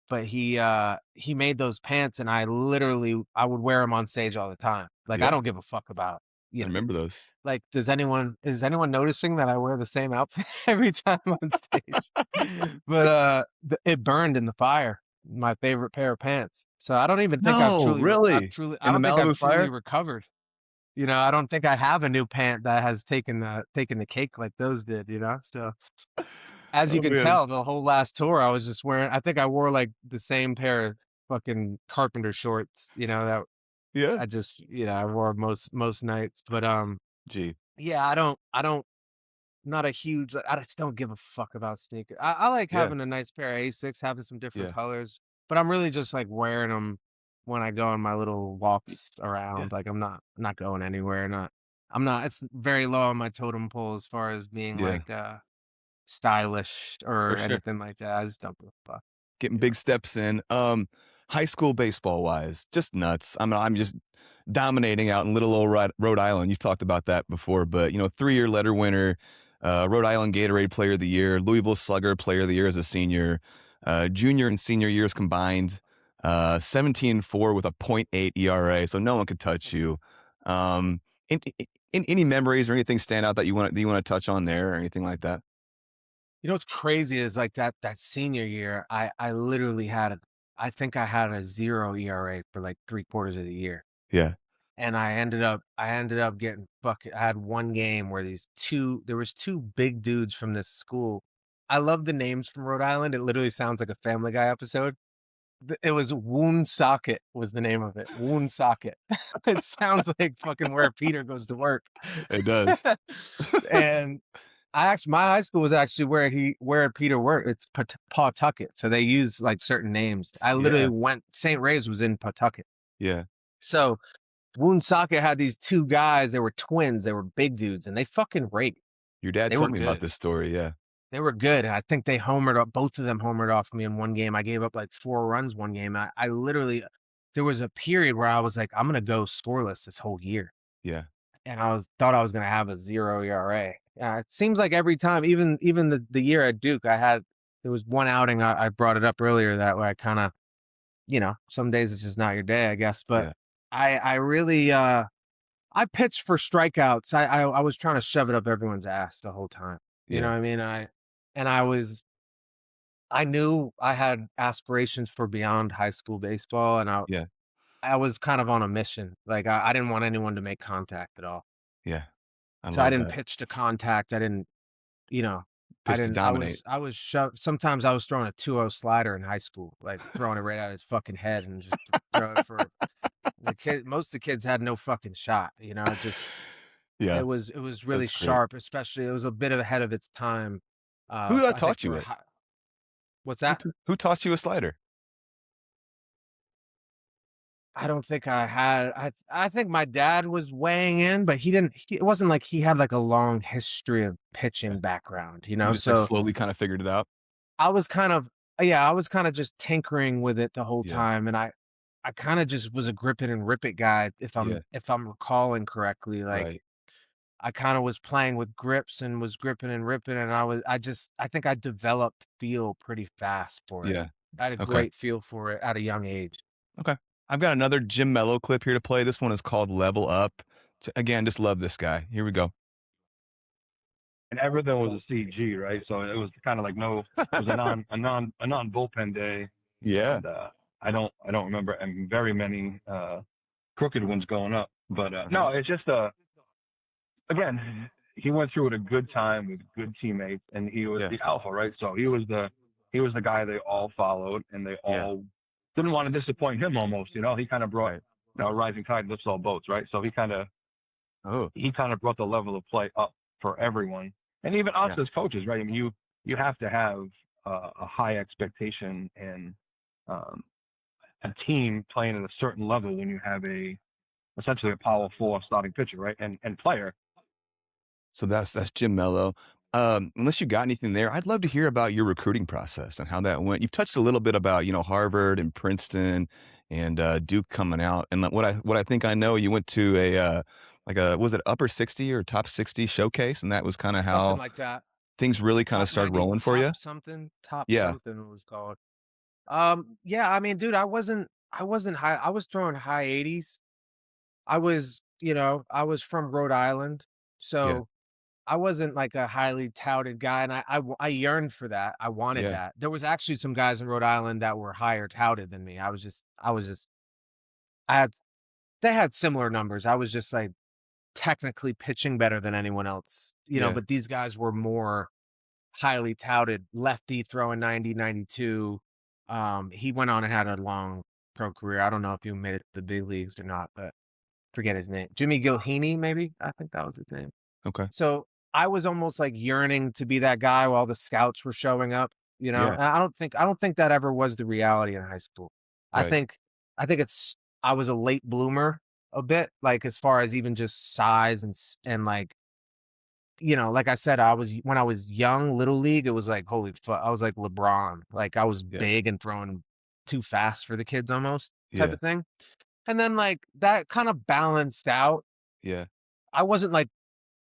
but he made those pants and I would wear them on stage all the time. Like I Yeah. don't give a fuck about, I remember those. like, is anyone noticing that I wear the same outfit every time on stage? But it burned in the fire. My favorite pair of pants. So I don't even think No, really? I In the don't think I've Malibu truly fire? recovered. I don't think I have a new pant that has taken the cake like those did, So as you Oh, can man. tell, the whole last tour I was just wearing, I think I wore like the same pair of fucking carpenter shorts, that Yeah. I just, I wore most nights. But Gee. yeah, I don't not a huge, I just don't give a fuck about sneakers. I like Yeah. having a nice pair of Asics, having some different Yeah. colors, but I'm really just like wearing them when I go on my little walks Yeah. around. Like I'm not going anywhere. I'm not, it's very low on my totem pole as far as being Yeah. like stylish For or sure. anything like that. I just don't give a fuck. Getting big steps in. High school baseball wise, just nuts. I'm just dominating out in little old Rhode Island. You've talked about that before, but 3-year letter winner, Rhode Island Gatorade Player of the Year, Louisville Slugger Player of the Year as a senior, junior and senior years combined, 17-4 with a .8 ERA, so no one could touch you. In any memories or anything stand out that you want to touch on there or anything like that? What's crazy is like that senior year, I literally I think I had a 0 ERA for like 3/4 of the year. Yeah. And I ended up getting I had one game where there was two big dudes from this school. I love the names from Rhode Island. It literally sounds like a Family Guy episode. It was Wound Socket was the name of it. Wound Socket. It sounds like fucking where Peter goes to work. It does. And my high school was actually where Peter worked. It's Pawtucket. So they use like certain names. I literally St. Ray's was in Pawtucket. Yeah. So Woonsocket had these two guys. They were twins. They were big dudes, and they fucking raped. Your dad They told were me about good. this story. Yeah. They were good. I think they homered up. Both of them homered off me in one game. I gave up like 4 runs one game. I literally, there was a period where I was like, I'm gonna go scoreless this whole year, Yeah. and thought I was gonna have a 0 ERA. It seems like every time, even the year at Duke, there was one outing. I brought it up earlier that way. I kind of, some days it's just not your day, I guess. But I really I pitched for strikeouts. I was trying to shove it up everyone's ass the whole time. You know what I mean? I knew I had aspirations for beyond high school baseball, and I was kind of on a mission. Like I didn't want anyone to make contact at all. Yeah. So I didn't that. pitch to contact. I didn't, Pitch to dominate. I was shoved. Sometimes I was throwing a 2-0 slider in high school, like throwing it right at his fucking head and just throw it for the kid. Most of the kids had no fucking shot. Just Yeah. it was really sharp. Especially it was a bit ahead of its time. Who taught you it? What's that? Who taught you a slider? I don't think I had. I think my dad was weighing in, but he didn't. It wasn't like he had like a long history of pitching background, You just like slowly kind of figured it out. I was kind of just tinkering with it the whole time, and I kind of just was a grip it and rip it guy. If I'm recalling correctly, like I kind of was playing with grips and was gripping and ripping, and I think I developed feel pretty fast for it. I had a great feel for it at a young age. Okay. I've got another Jim Mello clip here to play. This one is called Level Up. Again, just love this guy. Here we go. And everything was a CG, right? So it was kind of like it was a non bullpen day. Yeah. And, I don't remember very many crooked ones going up, but no, it's just again, he went through it a good time with good teammates, and he was the alpha, right? So he was the guy they all followed, and they all didn't want to disappoint him almost, he kind of brought, rising tide lifts all boats, right? So he kind of brought the level of play up for everyone, and even us as coaches, right? I mean, you have to have a high expectation and a team playing at a certain level when you have essentially a power 4 starting pitcher, right? And player. So that's Jim Mello. Unless you got anything there, I'd love to hear about your recruiting process and how that went. You've touched a little bit about, Harvard and Princeton and Duke coming out. And what I think I know, you went to was it upper 60 or top 60 showcase? And that was kind of how something like that. Things really kind of started rolling for you. Something it was called. I mean, dude, I wasn't high. I was throwing high 80s. I was from Rhode Island. So I wasn't like a highly touted guy, and I yearned for that. I wanted that. There was actually some guys in Rhode Island that were higher touted than me. They had similar numbers. I was just like technically pitching better than anyone else, but these guys were more highly touted. Lefty throwing 90, 92. He went on and had a long pro career. I don't know if he made it to the big leagues or not, but forget his name. Jimmy Gilheeney, maybe? I think that was his name. Okay. So I was almost like yearning to be that guy while the scouts were showing up, And I don't think that ever was the reality in high school. Right. I think I was a late bloomer a bit, like as far as even just size and like, like I said, when I was young, little league, it was like, holy fuck, I was like LeBron. Like I was big and throwing too fast for the kids almost type of thing. And then like that kind of balanced out. Yeah. I wasn't like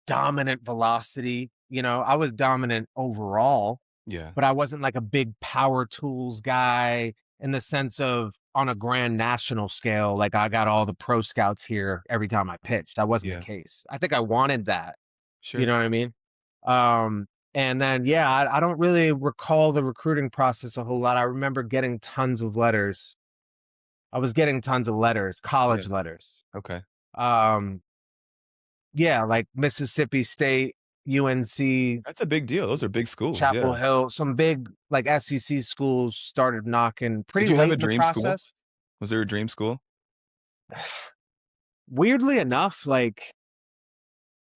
dominant velocity, I was dominant overall. Yeah. But I wasn't like a big power tools guy in the sense of on a grand national scale, like I got all the pro scouts here every time I pitched. That wasn't the case. I think I wanted that. Sure. You know what I mean? And then, I don't really recall the recruiting process a whole lot. I remember getting tons of letters. I was getting tons of letters, college letters. Okay. Like Mississippi State, UNC, That's a big deal. Those are big schools. Chapel Yeah. Hill, some big like SEC schools started knocking Did pretty you have late a in the dream school? process. Was there a dream school? Weirdly enough, like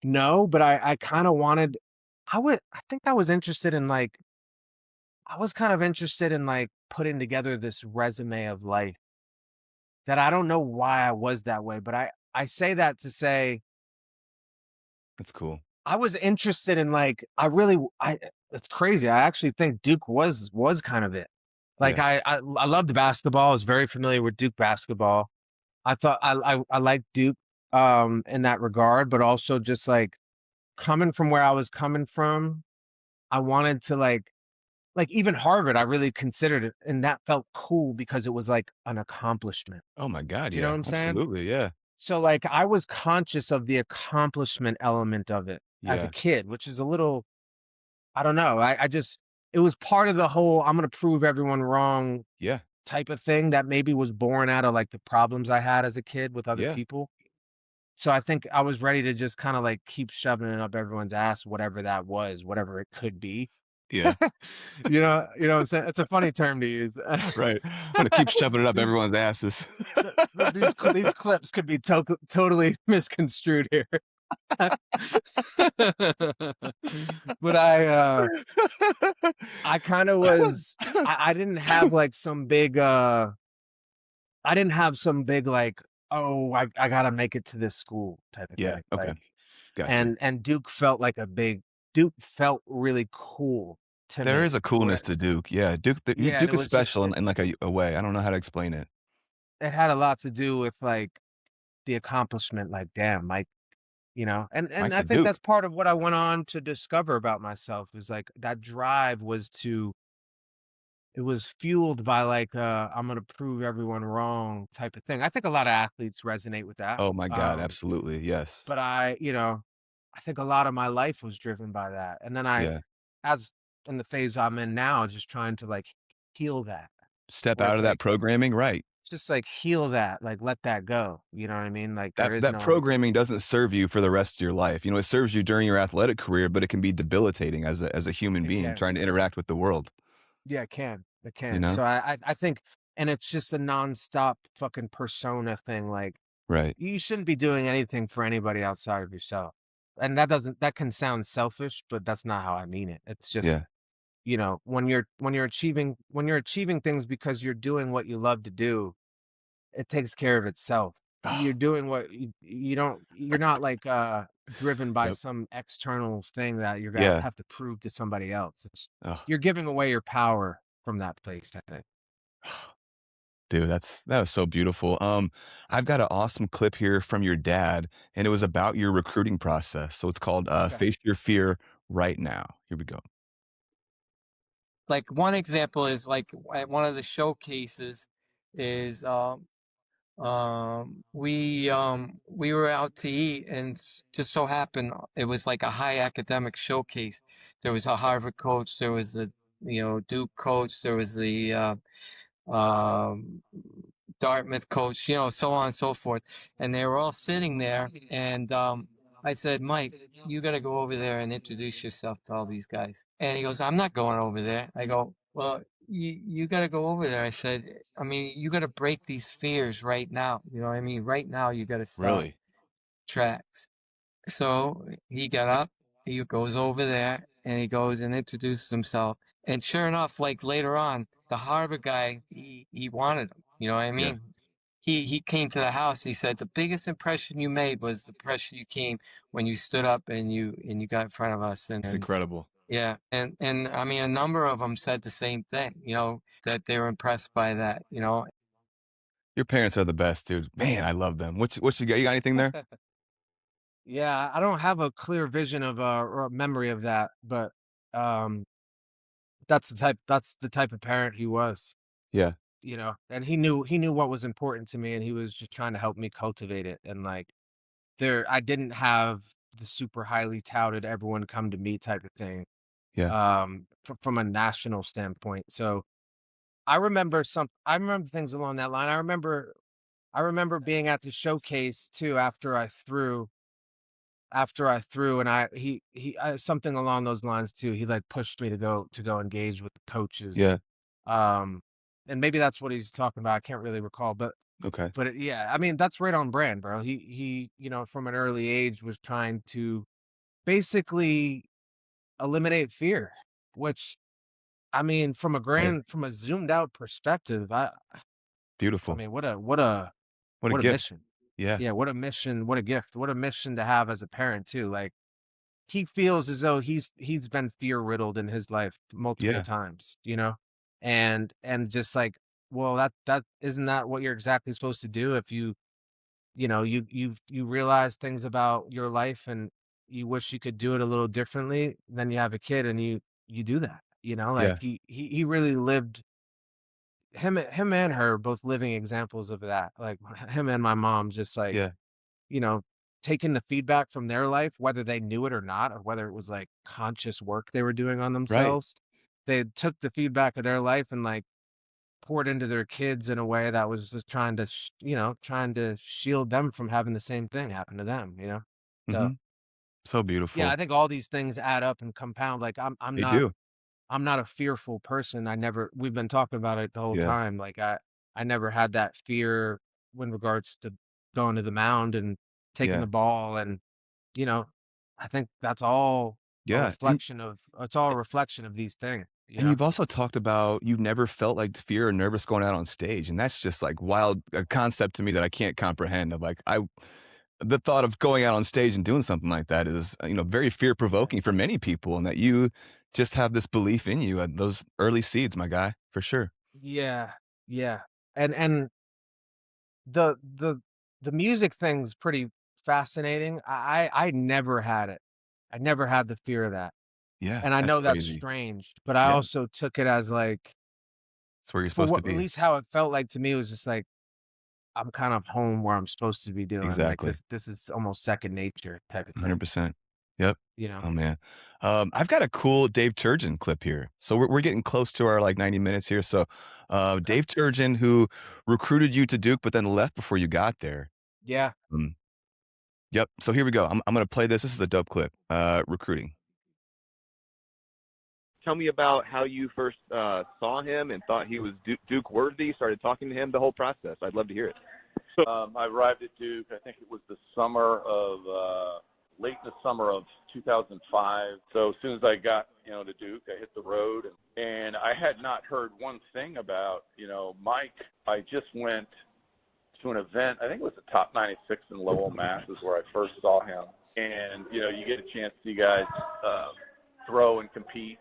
no, but I kind of wanted. I think I was interested in like. I was kind of interested in like putting together this resume of life that I don't know why I was that way, but I say that to say That's cool. I was interested in like it's crazy. I actually think Duke was kind of it. Like Yeah. I loved basketball. I was very familiar with Duke basketball. I thought I liked Duke in that regard, but also just like coming from where I was coming from, I wanted to like even Harvard, I really considered it, and that felt cool because it was like an accomplishment. Oh my God. Do you know what Yeah. I'm saying? Absolutely. Yeah. So like I was conscious of the accomplishment element of it as a Yeah. kid, which is a little, I don't know. I just it was part of the whole I'm gonna prove everyone wrong Yeah. type of thing that maybe was born out of like the problems I had as a kid with other Yeah. people. So I think I was ready to just kind of like keep shoving it up everyone's ass, whatever that was, whatever it could be. Yeah. You know what I'm saying? It's a funny term to use. Right. I'm gonna keep shoving it up These everyone's asses. these clips could be totally misconstrued here. But I kind of was I didn't have like some big I didn't have some big like, oh, I gotta make it to this school type of Yeah. thing. Okay. Like Gotcha. and Duke felt really cool to There me is a for coolness to Duke. Yeah. Duke. yeah, and Duke it is was just special in like a way. I don't know how to explain it. it had a lot to do with like the accomplishment, like damn, Mike, you know, and Mike's I a think Duke. that's part of what I went on to discover about myself is like that drive was to it was fueled by like I'm gonna prove everyone wrong type of thing. I think a lot of athletes resonate with that. Oh my God. Absolutely. Yes. But you know, I think a lot of my life was driven by that. And then Yeah. as in the phase I'm in now, just trying to like heal that, Step where out it's of that like programming. Right. just like heal that, like let that go. You know what I mean? Like there is That no programming doesn't serve you for the rest of your life. You know, it serves you during your athletic career, but it can be debilitating as a human it being can. trying to interact with the world. Yeah, it can. It You can. know? So I think and it's just a nonstop fucking persona thing. Like Right. you shouldn't be doing anything for anybody outside of yourself. And that can sound selfish, but that's not how I mean it. It's just, Yeah. you know, when you're achieving things because you're doing what you love to do, it takes care of itself. You're Oh, doing what you're not like driven by yep. some external thing that you're gonna Yeah. have to prove to somebody else. Oh, You're giving away your power from that place, I think. dude, that was so beautiful. I've got an awesome clip here from your dad, and it was about your recruiting process. So it's called Okay. Face Your Fear Right Now. Here we go. Like one example is like at one of the showcases is we were out to eat and just so happened it was like a high academic showcase. There was a Harvard coach, there was a Duke coach, there was the um, Dartmouth coach, so on and so forth. And they were all sitting there. And I said, Mike, you got to go over there and introduce yourself to all these guys. And he goes, I'm not going over there. I go, well, you got to go over there. I said, I mean, you got to break these fears right now. You know what I mean? Right now, you got to start Really? tracks. So he got up, he goes over there, and he goes and introduces himself. And sure enough, like later on, the Harvard guy, he wanted him. You know what I Yeah. mean? He came to the house. He said the biggest impression you made was the impression you came when you stood up and you got in front of us. It's And incredible. yeah, and I mean a number of them said the same thing. That they were impressed by that. Your parents are the best, dude. Man, I love them. What you got? You got anything there? Yeah, I don't have a clear vision of or a memory of that, but um that's the type of parent he was, Yeah. you know. And he knew what was important to me and he was just trying to help me cultivate it. And like I didn't have the super highly touted everyone come to me type of thing Yeah. from a national standpoint. So I remember things along that line. I remember being at the showcase too after I threw after I threw, and he something along those lines too. He like pushed me to go engage with the coaches. Yeah. And maybe that's what he's talking about. I can't really recall, but Okay. yeah, I mean, that's right on brand, bro. He, from an early age was trying to basically eliminate fear, which, I mean, from Hey, a zoomed out perspective, I beautiful. mean, What a what a gift. mission. Yeah. Yeah, what a mission, what a gift, what a mission to have as a parent too. Like, he feels as though he's been fear riddled in his life multiple Yeah. times, and just like, well, that isn't that what you're exactly supposed to do if you realize things about your life and you wish you could do it a little differently, then you have a kid and you do that, like Yeah. he really lived. Him and her both living examples of that, like him and my mom, just like, Yeah. you know, taking the feedback from their life, whether they knew it or not, or whether it was like conscious work they were doing on Right. themselves. They took the feedback of their life and like poured into their kids in a way that was just trying to, trying to shield them from having the same thing happen to them. So Hmm. So yeah, I beautiful. think all these things add up and compound. Like, They do. I'm not a fearful person. We've been talking about it the whole Yeah. time. Like, I never had that fear in regards to going to the mound and taking Yeah. the ball. And, you know, I think that's all Yeah. And it's all a reflection of these things. you've also talked about you've never felt like fear or nervous going out on stage, and that's just like wild a concept to me that I can't comprehend. Of like the thought of going out on stage and doing something like that is very fear provoking for many people, and that you just have this belief in you at those early seeds, my guy, for sure. Yeah. Yeah. And the the the music thing's pretty fascinating. I never had it. I never had the fear of that. Yeah, And I that's know that's crazy. strange, but I Yeah, also took it as like, it's where you're for supposed to what, at be. least how it felt like to me, was just like, I'm kind of home where I'm supposed to be doing. Like, Exactly. this is almost second nature type of thing, 100%. Yep. you know? Oh man. I've got a cool Dave Turgeon clip here. So we're getting close to our like 90 minutes here. So Okay. Dave Turgeon, who recruited you to Duke but then left before you got there. Yeah. Um, yep. So here we go. I'm gonna play this. This is a dope clip. Recruiting. Tell me about how you first saw him and thought he was Duke worthy, started talking to him, the whole process. I'd love to hear it. I arrived at Duke. I think it was the summer of late in the summer of 2005. So as soon as I got to Duke, I hit the road, and I had not heard one thing about Mike. I just went to an event. I think it was the Top 96 in Lowell, Mass. Is where I first saw him, and you get a chance to see guys throw and compete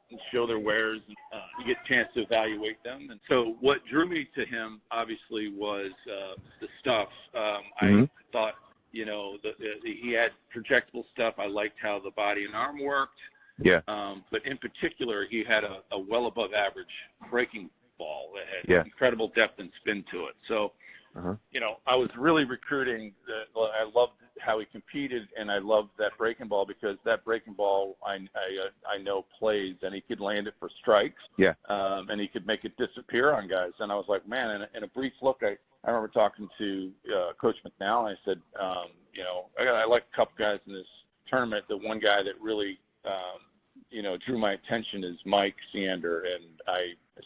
and show their wares. You get a chance to evaluate them. And so what drew me to him, obviously, was the stuff. I thought, he had projectable stuff. I liked how the body and arm worked. Yeah. But in particular, he had a well above average breaking ball that had incredible depth and spin to it. So, I was really recruiting. I loved how he competed, and I loved that breaking ball, because that breaking ball I know plays, and he could land it for strikes. Yeah. And he could make it disappear on guys. And I was like, man, in a brief look, I remember talking to Coach McNally, and I said, I like a couple guys in this tournament. The one guy that really, drew my attention is Mike Seander, and I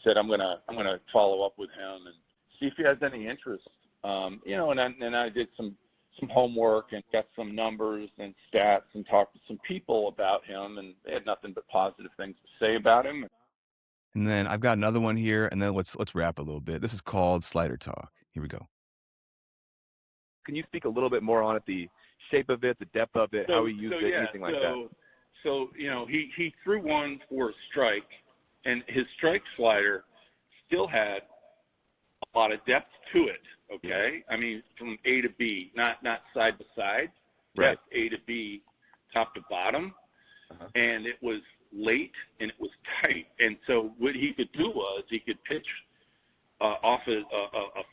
said, I'm gonna follow up with him and see if he has any interest. And I did some homework and got some numbers and stats and talked to some people about him, and they had nothing but positive things to say about him. And then I've got another one here, and then let's wrap a little bit. This is called Slider Talk. Here we go. Can you speak a little bit more on it, the shape of it, the depth of it, how he used it, anything like that? So, he threw one for a strike, and his strike slider still had a lot of depth to it, okay? I mean, from A to B, not side to side, Right. A to B, top to bottom, and it was late and it was tight. And so what he could do was he could pitch off a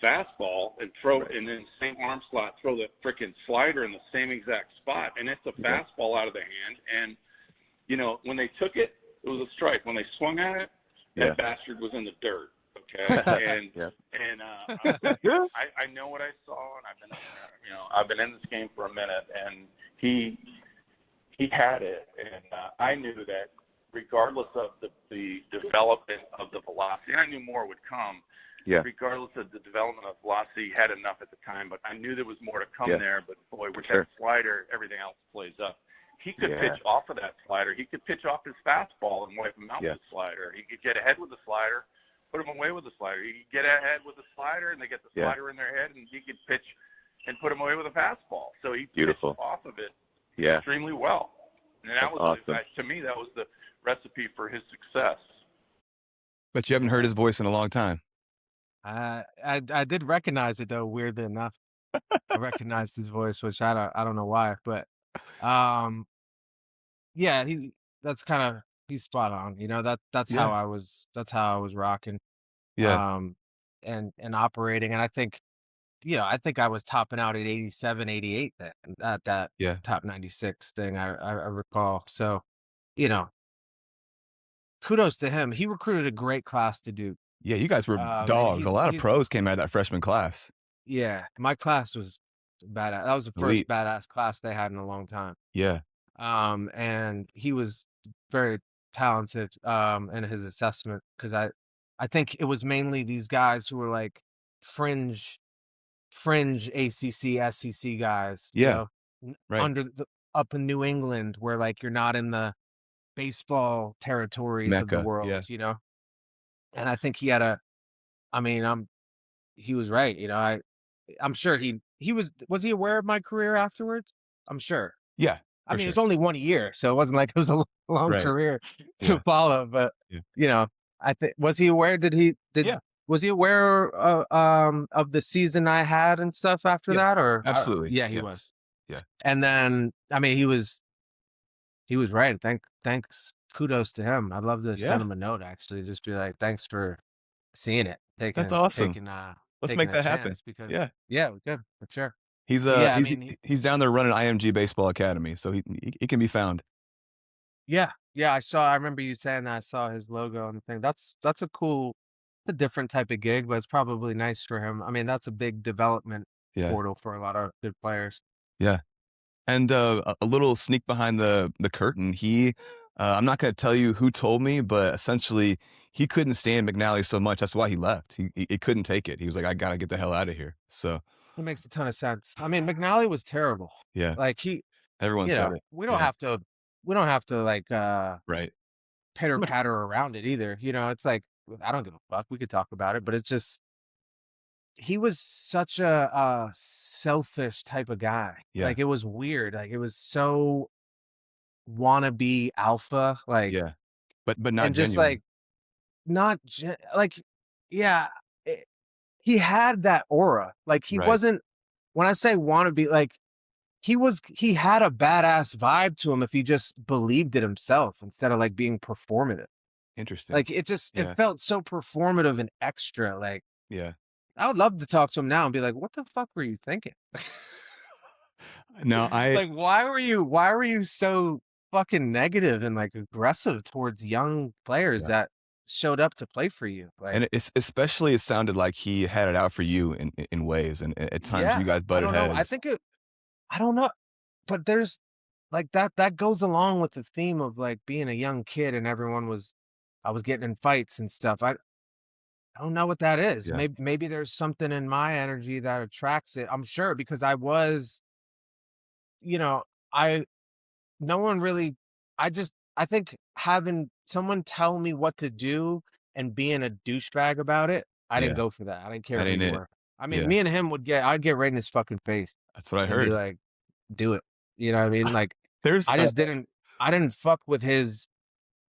fastball and throw, and then same arm slot, throw the frickin' slider in the same exact spot, and it's a fastball out of the hand. And when they took it, it was a strike. When they swung at it, that bastard was in the dirt. Okay, and I know what I saw, and I've been in this game for a minute, and he he had it, and I knew that regardless of the development of the velocity, and I knew more would come. Yeah. Regardless of the development of velocity, he had enough at the time, but I knew there was more to come Yeah. there. But boy, with Sure. that slider, everything else plays up. He could Yeah. pitch off of that slider. He could pitch off his fastball and wipe him out Yeah. with the slider. He could get ahead with the slider, put him away with the slider. He could get ahead with the slider, and they get the Yeah. slider in their head, and he could pitch and put him away with a fastball. So he Beautiful. pitched off of it Yeah. extremely well. And that That's was awesome. to me, that was the recipe for his success. But you haven't heard his voice in a long time. I did recognize it though, weirdly enough. I recognized his voice, which I don't know why, but yeah, that's kind of he's spot on. You know, that's how Yeah. I was rocking. Yeah. And operating, and I think I was topping out at 87, 88 at that Yeah. top 96 thing I recall. So, you know, kudos to him. He recruited a great class to Duke. Yeah. You guys were And dogs. A lot of he's pros came out of that freshman class. yeah, my class was badass. That was the first Elite. badass class they had in a long time. Yeah. And he was very talented in his assessment, because I think it was mainly these guys who were like fringe ACC, SEC guys, Yeah. Right. under up in New England, where like you're not in the baseball territories of the Mecca. world, Yeah. And I think he had he was right, I'm sure he was he aware of my career afterwards? I'm sure. Yeah. I For mean, it was sure. only 1 year, so it wasn't like it was a long Right. career to Yeah. follow, but Yeah. I think, was he aware? Yeah. Was he aware of the season I had and stuff after Yeah. that, or Absolutely. yeah, he Yes. was. Yeah. And then, I mean, he was right. Thanks, kudos to him. I'd love to Yeah. send him a note, actually, just be like, thanks for seeing it, That's awesome. Let's taking make a that happen. chance, because Yeah. we could, for sure. He's Yeah, I he's mean, he's down there running IMG Baseball Academy, so he can be found. yeah, I remember you saying that. I saw his logo and the thing. That's a different type of gig, but it's probably nice for him. I mean, that's a big development Yeah. portal for a lot of good players. Yeah. And a little sneak behind the curtain. I'm not going to tell you who told me, but essentially he couldn't stand McNally so much. That's why he left. He couldn't take it. He was like, I got to get the hell out of here. So It makes a ton of sense. I mean, McNally was terrible. yeah, Like everyone said it. we don't Yeah. have to like Right. pitter patter around it either. It's like, I don't give a fuck. We could talk about it, but it's just, he was such a selfish type of guy. Yeah. Like, it was weird. Like, it was so wannabe alpha, like, Yeah. But not and just genuine. like like, yeah, he had that aura. Like, he Right. wasn't. When I say wannabe, like, he had a badass vibe to him if he just believed it himself, instead of like being performative. Interesting. Like, it Yeah. felt so performative and extra. Like, Yeah. I would love to talk to him now and be like, what the fuck were you thinking? No, Like, why were you so fucking negative and like aggressive towards young players Yeah. that showed up to play for you? Like, and it's especially, it sounded like he had it out for you in ways, and at times yeah, you guys I butted don't know. heads. I don't know, but there's like that goes along with the theme of like being a young kid, and I was getting in fights and stuff. I don't know what that is. Yeah. Maybe there's something in my energy that attracts it. I'm sure, because I was, I no one really. I think having someone tell me what to do and being a douchebag about it, I didn't Yeah. go for that. I didn't care That who ain't you it. were. I mean, Yeah. me and him I'd get right in his fucking face That's what I and heard. be like, do it. You know what I mean? Like, There's I didn't fuck with his.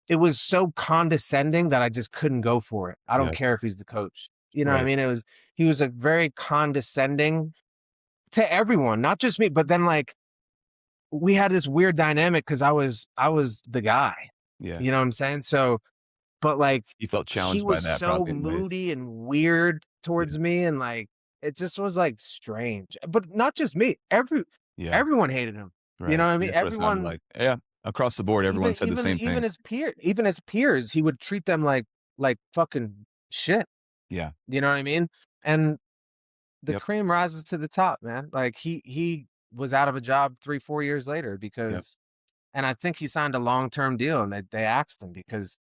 It was so condescending that I just couldn't go for it. I don't Yeah. care if he's the coach. You know what I Right. mean? He was a very condescending to everyone, not just me. But then, like, we had this weird dynamic because I was the guy. Yeah. You know what I'm saying? So, but like, He felt he challenged by was that, so probably in ways. moody and weird towards me, and like, it just was like strange. But not just me. Yeah. Everyone hated him. Right. You know what I mean? That's what it sounded Everyone, like. Yeah. Across the board, everyone said the same even thing. his peers, he would treat them like fucking shit. Yeah. You know what I mean? And the Yep. cream rises to the top, man. Like, he was out of a job 3-4 years later because And I think he signed a long-term deal, and they asked him because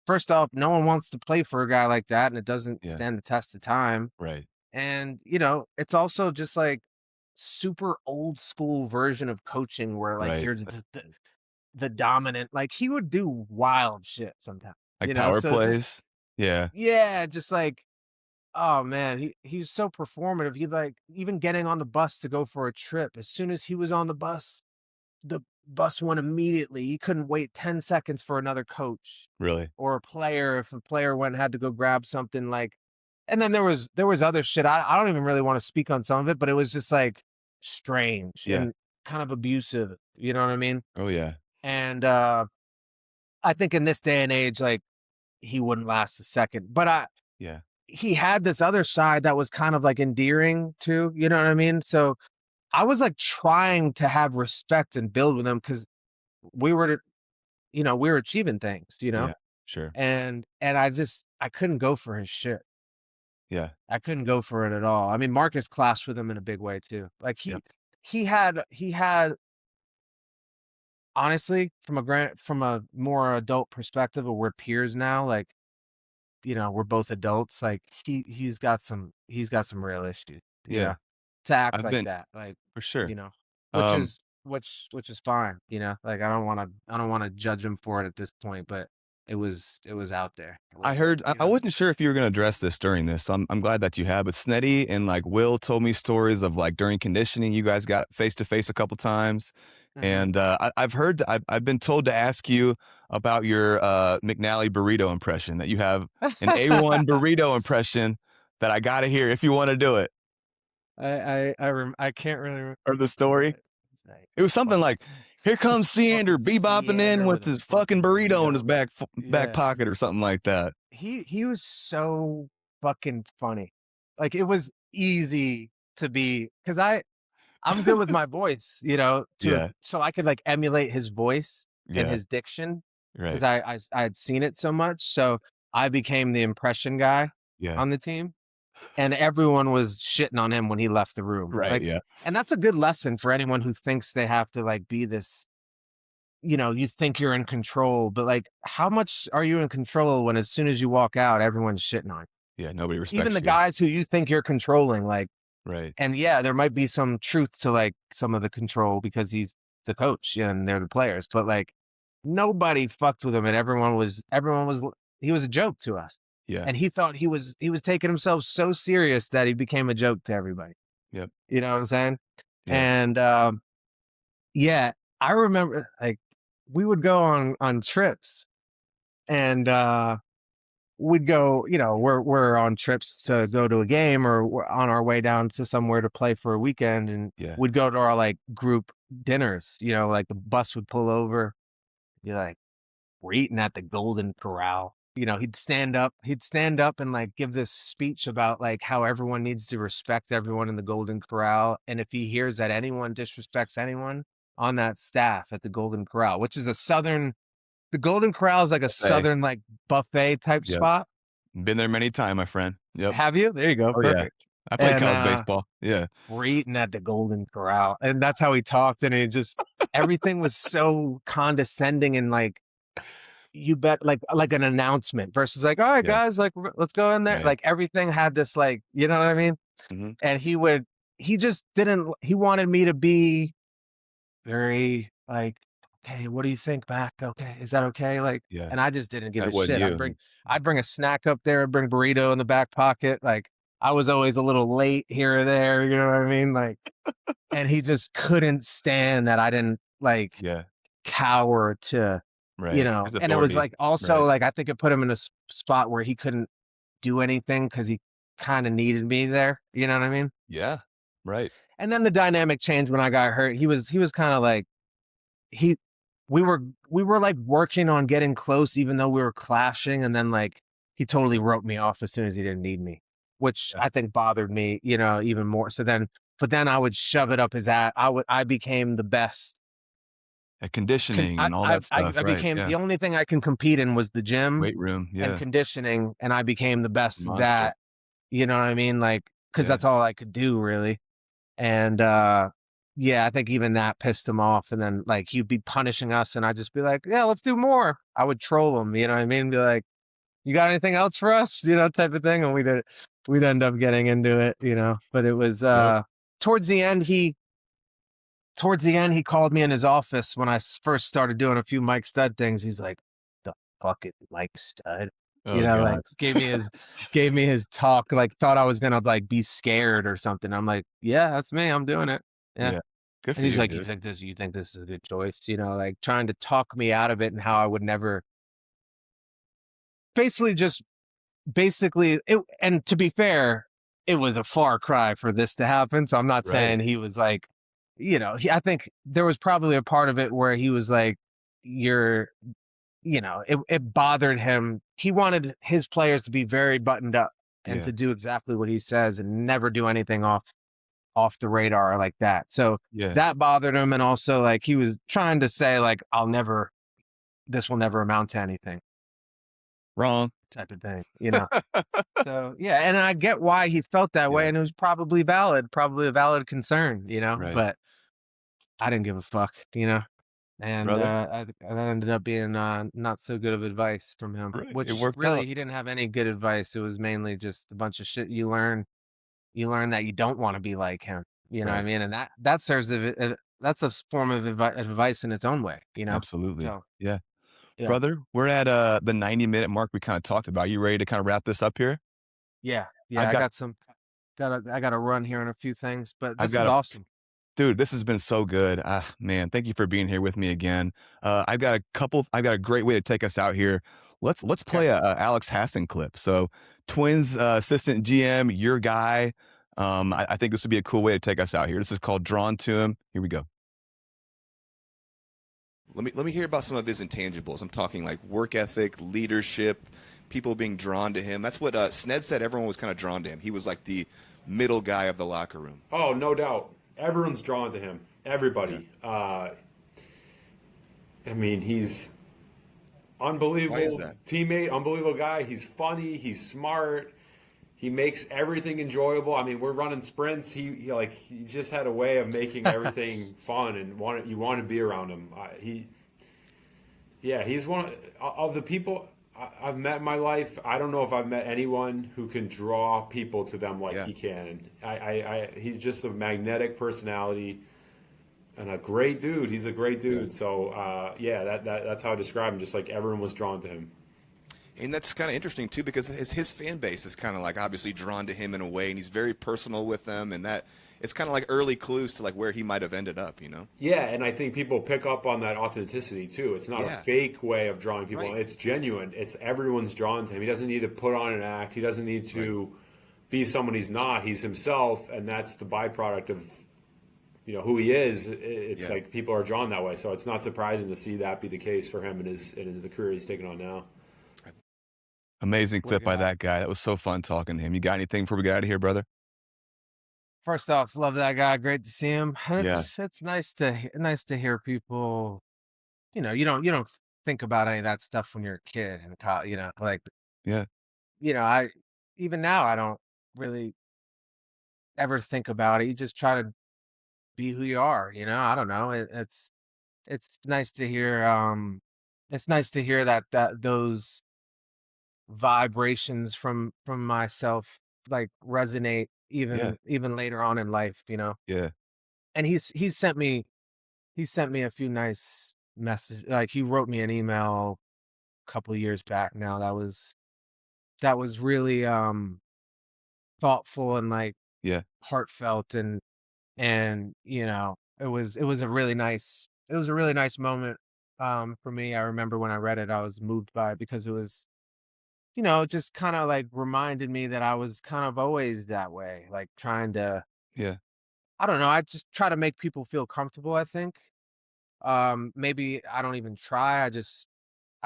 first off, no one wants to play for a guy like that, and it doesn't Yeah. stand the test of time. Right. And, it's also just like super old school version of coaching where like Right. you're the dominant, like he would do wild shit sometimes, Like power so plays. Yeah. yeah, just like, oh man, he's so performative. He like even getting on the bus to go for a trip. As soon as he was on the bus went immediately. He couldn't wait 10 seconds for another coach Really. or a player. If a player went and had to go grab something, like, and then there was other shit. I don't even really want to speak on some of it, but it was just like strange Yeah. and kind of abusive. You know what I mean? Oh yeah. And I think in this day and age, like he wouldn't last a second. But Yeah. he had this other side that was kind of like endearing too. You know what I mean? So I was like trying to have respect and build with him because we were, we were achieving things, Yeah. Sure. and I couldn't go for his shit. Yeah. I couldn't go for it at all. I mean, Marcus clashed with him in a big way too. Like Yep. he had honestly from a more adult perspective, or we're peers now, like, we're both adults. Like he's got some real issues, Yeah. to act I've like been that, like, for sure. which Um, is which is fine, like I don't want to judge him for it at this point, but it was out there. I heard I wasn't sure if you were going to address this during this. So I'm glad that you have. But Sneddy and like Will told me stories of like during conditioning, you guys got face to face a couple times, and I've been told to ask you about your McNally burrito impression. That you have an A1 burrito impression that I got to hear if you want to do it. I can't really remember. Or the story. It was something like, "Here comes Seander bebopping in with his fucking burrito in his back pocket," or something like that. He was so fucking funny. Like it was easy to be, because I'm good with my voice, Yeah. so I could like emulate his voice and Yeah. his diction because Right. I had seen it so much. So I became the impression guy Yeah. on the team, and everyone was shitting on him when he left the room. Right. Like, Yeah. and that's a good lesson for anyone who thinks they have to like be this, you think you're in control, but like, how much are you in control when as soon as you walk out, everyone's shitting on you? Yeah. Nobody respects Even the you. guys who you think you're controlling, like, Right. and yeah, there might be some truth to like some of the control because he's the coach and they're the players, but like nobody fucked with him, and everyone was he was a joke to us. Yeah. And he thought he was taking himself so serious that he became a joke to everybody. Yep. You know what I'm saying? Yeah. And yeah, I remember like we would go on trips, and we'd go, we're on trips to go to a game, or we're on our way down to somewhere to play for a weekend, and Yeah. we'd go to our like group dinners, like the bus would pull over, you're like, we're eating at the Golden Corral. He'd stand up and like give this speech about like how everyone needs to respect everyone in the Golden Corral. And if he hears that anyone disrespects anyone on that staff at the Golden Corral, which is the Golden Corral is like a southern like buffet type Yep. spot. Been there many times, my friend. Yep. Have you? There you go. Oh, yeah. Perfect. I played And, college baseball. Yeah. We're eating at the Golden Corral, and that's how he talked. And he just everything was so condescending and like, you bet, like an announcement versus like, all right, Yeah. guys, like let's go in there. Right. Like everything had this like, you know what I mean? Mhm. And he just didn't. He wanted me to be very like, okay, what do you think back? Okay, is that okay? Like, Yeah. and I just didn't give That a wasn't shit. you. I'd bring a snack up there. I'd bring burrito in the back pocket. Like I was always a little late here or there. You know what I mean? Like, and he just couldn't stand that I didn't like Yeah. cower to, Right. and His it was authority. like also Right. like I think it put him in a spot where he couldn't do anything because he kind of needed me there. You know what I mean? Yeah. Right. And then the dynamic changed when I got hurt. He was kind of like we were like working on getting close, even though we were clashing. And then like he totally wrote me off as soon as he didn't need me, which Yeah. I think bothered me, even more. So then, but then I would shove it up his ass. I became the best. At conditioning and all that stuff. I right. became Yeah. the only thing I can compete in was the gym Weight room. and Yeah. conditioning, and I became the best Monster. that, you know what I mean? Like, because Yeah. that's all I could do really. And yeah, I think even that pissed him off. And then like he'd be punishing us, and I'd just be like, "Yeah, let's do more." I would troll him, you know what I mean? Be like, "You got anything else for us?" You know, type of thing. And we'd end up getting into it, you know. But it was Yep. towards the end he called me in his office when I first started doing a few Mike Stud things. He's like, "The fuck is Mike Stud?" You Oh know, like God. gave me his talk, like thought I was gonna like be scared or something. I'm like, "Yeah, that's me. I'm doing it." Yeah. Yeah. Good And for he's you, like, dude. you think this is a good choice?" You know, like trying to talk me out of it, and how I would never, basically just basically it. And to be fair, it was a far cry for this to happen. So I'm not Right. saying he was like, you know, I think there was probably a part of it where he was like, you're, you know, it bothered him. He wanted his players to be very buttoned up and Yeah. to do exactly what he says and never do anything off the radar like that. So Yeah. that bothered him. And also like he was trying to say like, this will never amount to anything Wrong. type of thing, you know? So yeah, and I get why he felt that way, Yeah. and it was probably valid, probably a valid concern, you know. Right. But I didn't give a fuck, you know. And Brother. that ended up being not so good of advice from him. Right. It Which worked really out. he didn't have any good advice. It was mainly just a bunch of shit you learn. You learn that you don't want to be like him. You know what I Right. mean? And that serves that's a form of advice in its own way, you know. Absolutely. So Yeah. yeah, Brother, we're at the 90-minute mark we kind of talked about. You ready to kind of wrap this up here? yeah. I've I got I got to run here on a few things, but I've this is got a awesome. dude, this has been so good. Man, thank you for being here with me again. I've got a great way to take us out here. Let's Okay. play a Alex Hassan clip. So, Twins assistant GM, your guy. I think this would be a cool way to take us out here. This is called Drawn to Him. Here we go. Let me hear about some of his intangibles. I'm talking like work ethic, leadership, people being drawn to him. That's what Sned said. Everyone was kind of drawn to him. He was like the middle guy of the locker room. Oh, no doubt. Everyone's drawn to him. Everybody. I mean, he's Why is unbelievable that? teammate, unbelievable guy. He's funny. He's smart. He makes everything enjoyable. I mean, we're running sprints. He just had a way of making everything fun, and you want to be around him. He's one of the people I've met in my life. I don't know if I've met anyone who can draw people to them like Yeah. he can. And he's just a magnetic personality and a great dude. He's a great dude. Good. So that's how I describe him. Just like everyone was drawn to him. And that's kind of interesting too, because his fan base is kind of like obviously drawn to him in a way, and he's very personal with them, and that it's kind of like early clues to like where he might have ended up, you know? Yeah, and I think people pick up on that authenticity too. It's not a Yeah. fake way of drawing people. Right. It's genuine. It's everyone's drawn to him. He doesn't need to put on an act. He doesn't need to be someone he's not. He's himself, and that's the byproduct of who he is. It's Yeah. like people are drawn that way. So it's not surprising to see that be the case for him in the career he's taking on now. Amazing What a clip by guy. that guy. That was so fun talking to him. You got anything before we get out of here, brother? First off, love that guy. Great to see him. And Yeah. it's nice to hear people. You don't think about any of that stuff when you're a kid and college. Like Yeah. I even now I don't really ever think about it. You just try to be who you are. I don't know. It's nice to hear. It's nice to hear that those vibrations from myself like resonate Yeah. even later on in life. Yeah. And he sent me a few nice messages. Like he wrote me an email a couple of years back now that was really thoughtful and like Yeah. heartfelt, and it was a really nice moment for me. I remember when I read it, I was moved by it because it was just kind of like reminded me that I was kind of always that way, like trying to, Yeah. I don't know, I just try to make people feel comfortable, I think. Maybe I don't even try. I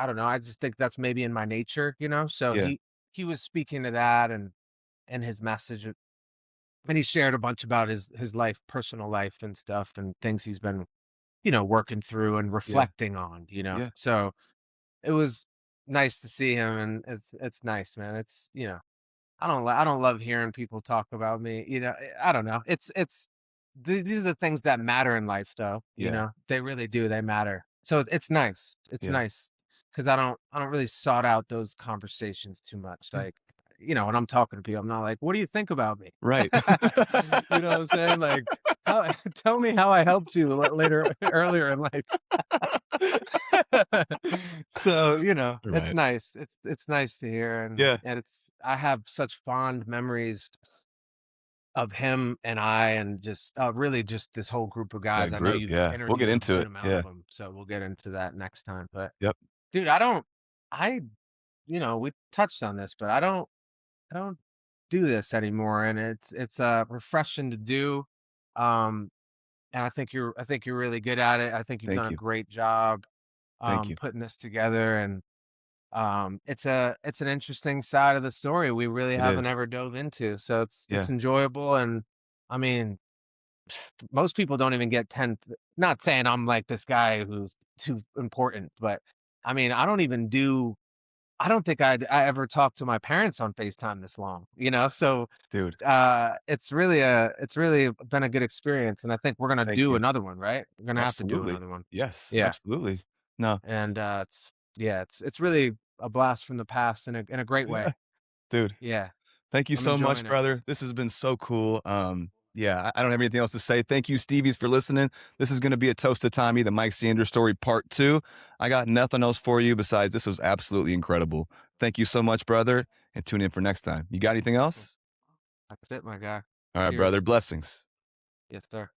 don't know. I just think that's maybe in my nature. So Yeah. he was speaking to that and his message, and he shared a bunch about his life, personal life and stuff, and things he's been, working through and Yeah. reflecting on. Yeah. So it was nice to see him, and it's nice, man. I don't love hearing people talk about me. I don't know. It's these are the things that matter in life, though. You Yeah. know, they really do. They matter. So it's nice. It's Yeah. nice because I don't really sought out those conversations too much. Yeah. Like, you know, when I'm talking to people, I'm not like, "What do you think about me?" Right. You know what I'm saying? Like, tell me how I helped you earlier in life. So, you know, it's Right. nice. It's nice to hear, Yeah. and I have such fond memories of him and I, and just really just this whole group of guys. That I know group. you've Yeah. We'll get interviewed a into good it. amount Yeah. of them, so we'll get into that next time. But Yep. dude, I, you know, we touched on this, but I don't do this anymore, and it's refreshing to do. And I think you're really good at it. I think you've done Thank a you. great job Thank you. putting this together, and it's an interesting side of the story we really It haven't is. ever dove into. So Yeah. it's enjoyable, and I mean, most people don't even get 10. Not saying I'm like this guy who's too important, but I mean, I don't think I ever talked to my parents on FaceTime this long, you know? So Dude, it's really been a good experience, and I think we're gonna thank do you. another one, right? We're gonna have to do Absolutely. another one. Yes, Yeah. absolutely. No. And it's really a blast from the past in a great Yeah. way. Dude, Yeah. thank you I'm so much, enjoying it. brother. This has been so cool. Yeah, I don't have anything else to say. Thank you, Stevies, for listening. This is going to be a toast to Tommy, the Mike Seander story part 2. I got nothing else for you besides this was absolutely incredible. Thank you so much, brother, and tune in for next time. You got anything else? That's it, my guy. All right, Cheers. brother. Blessings. Yes, sir.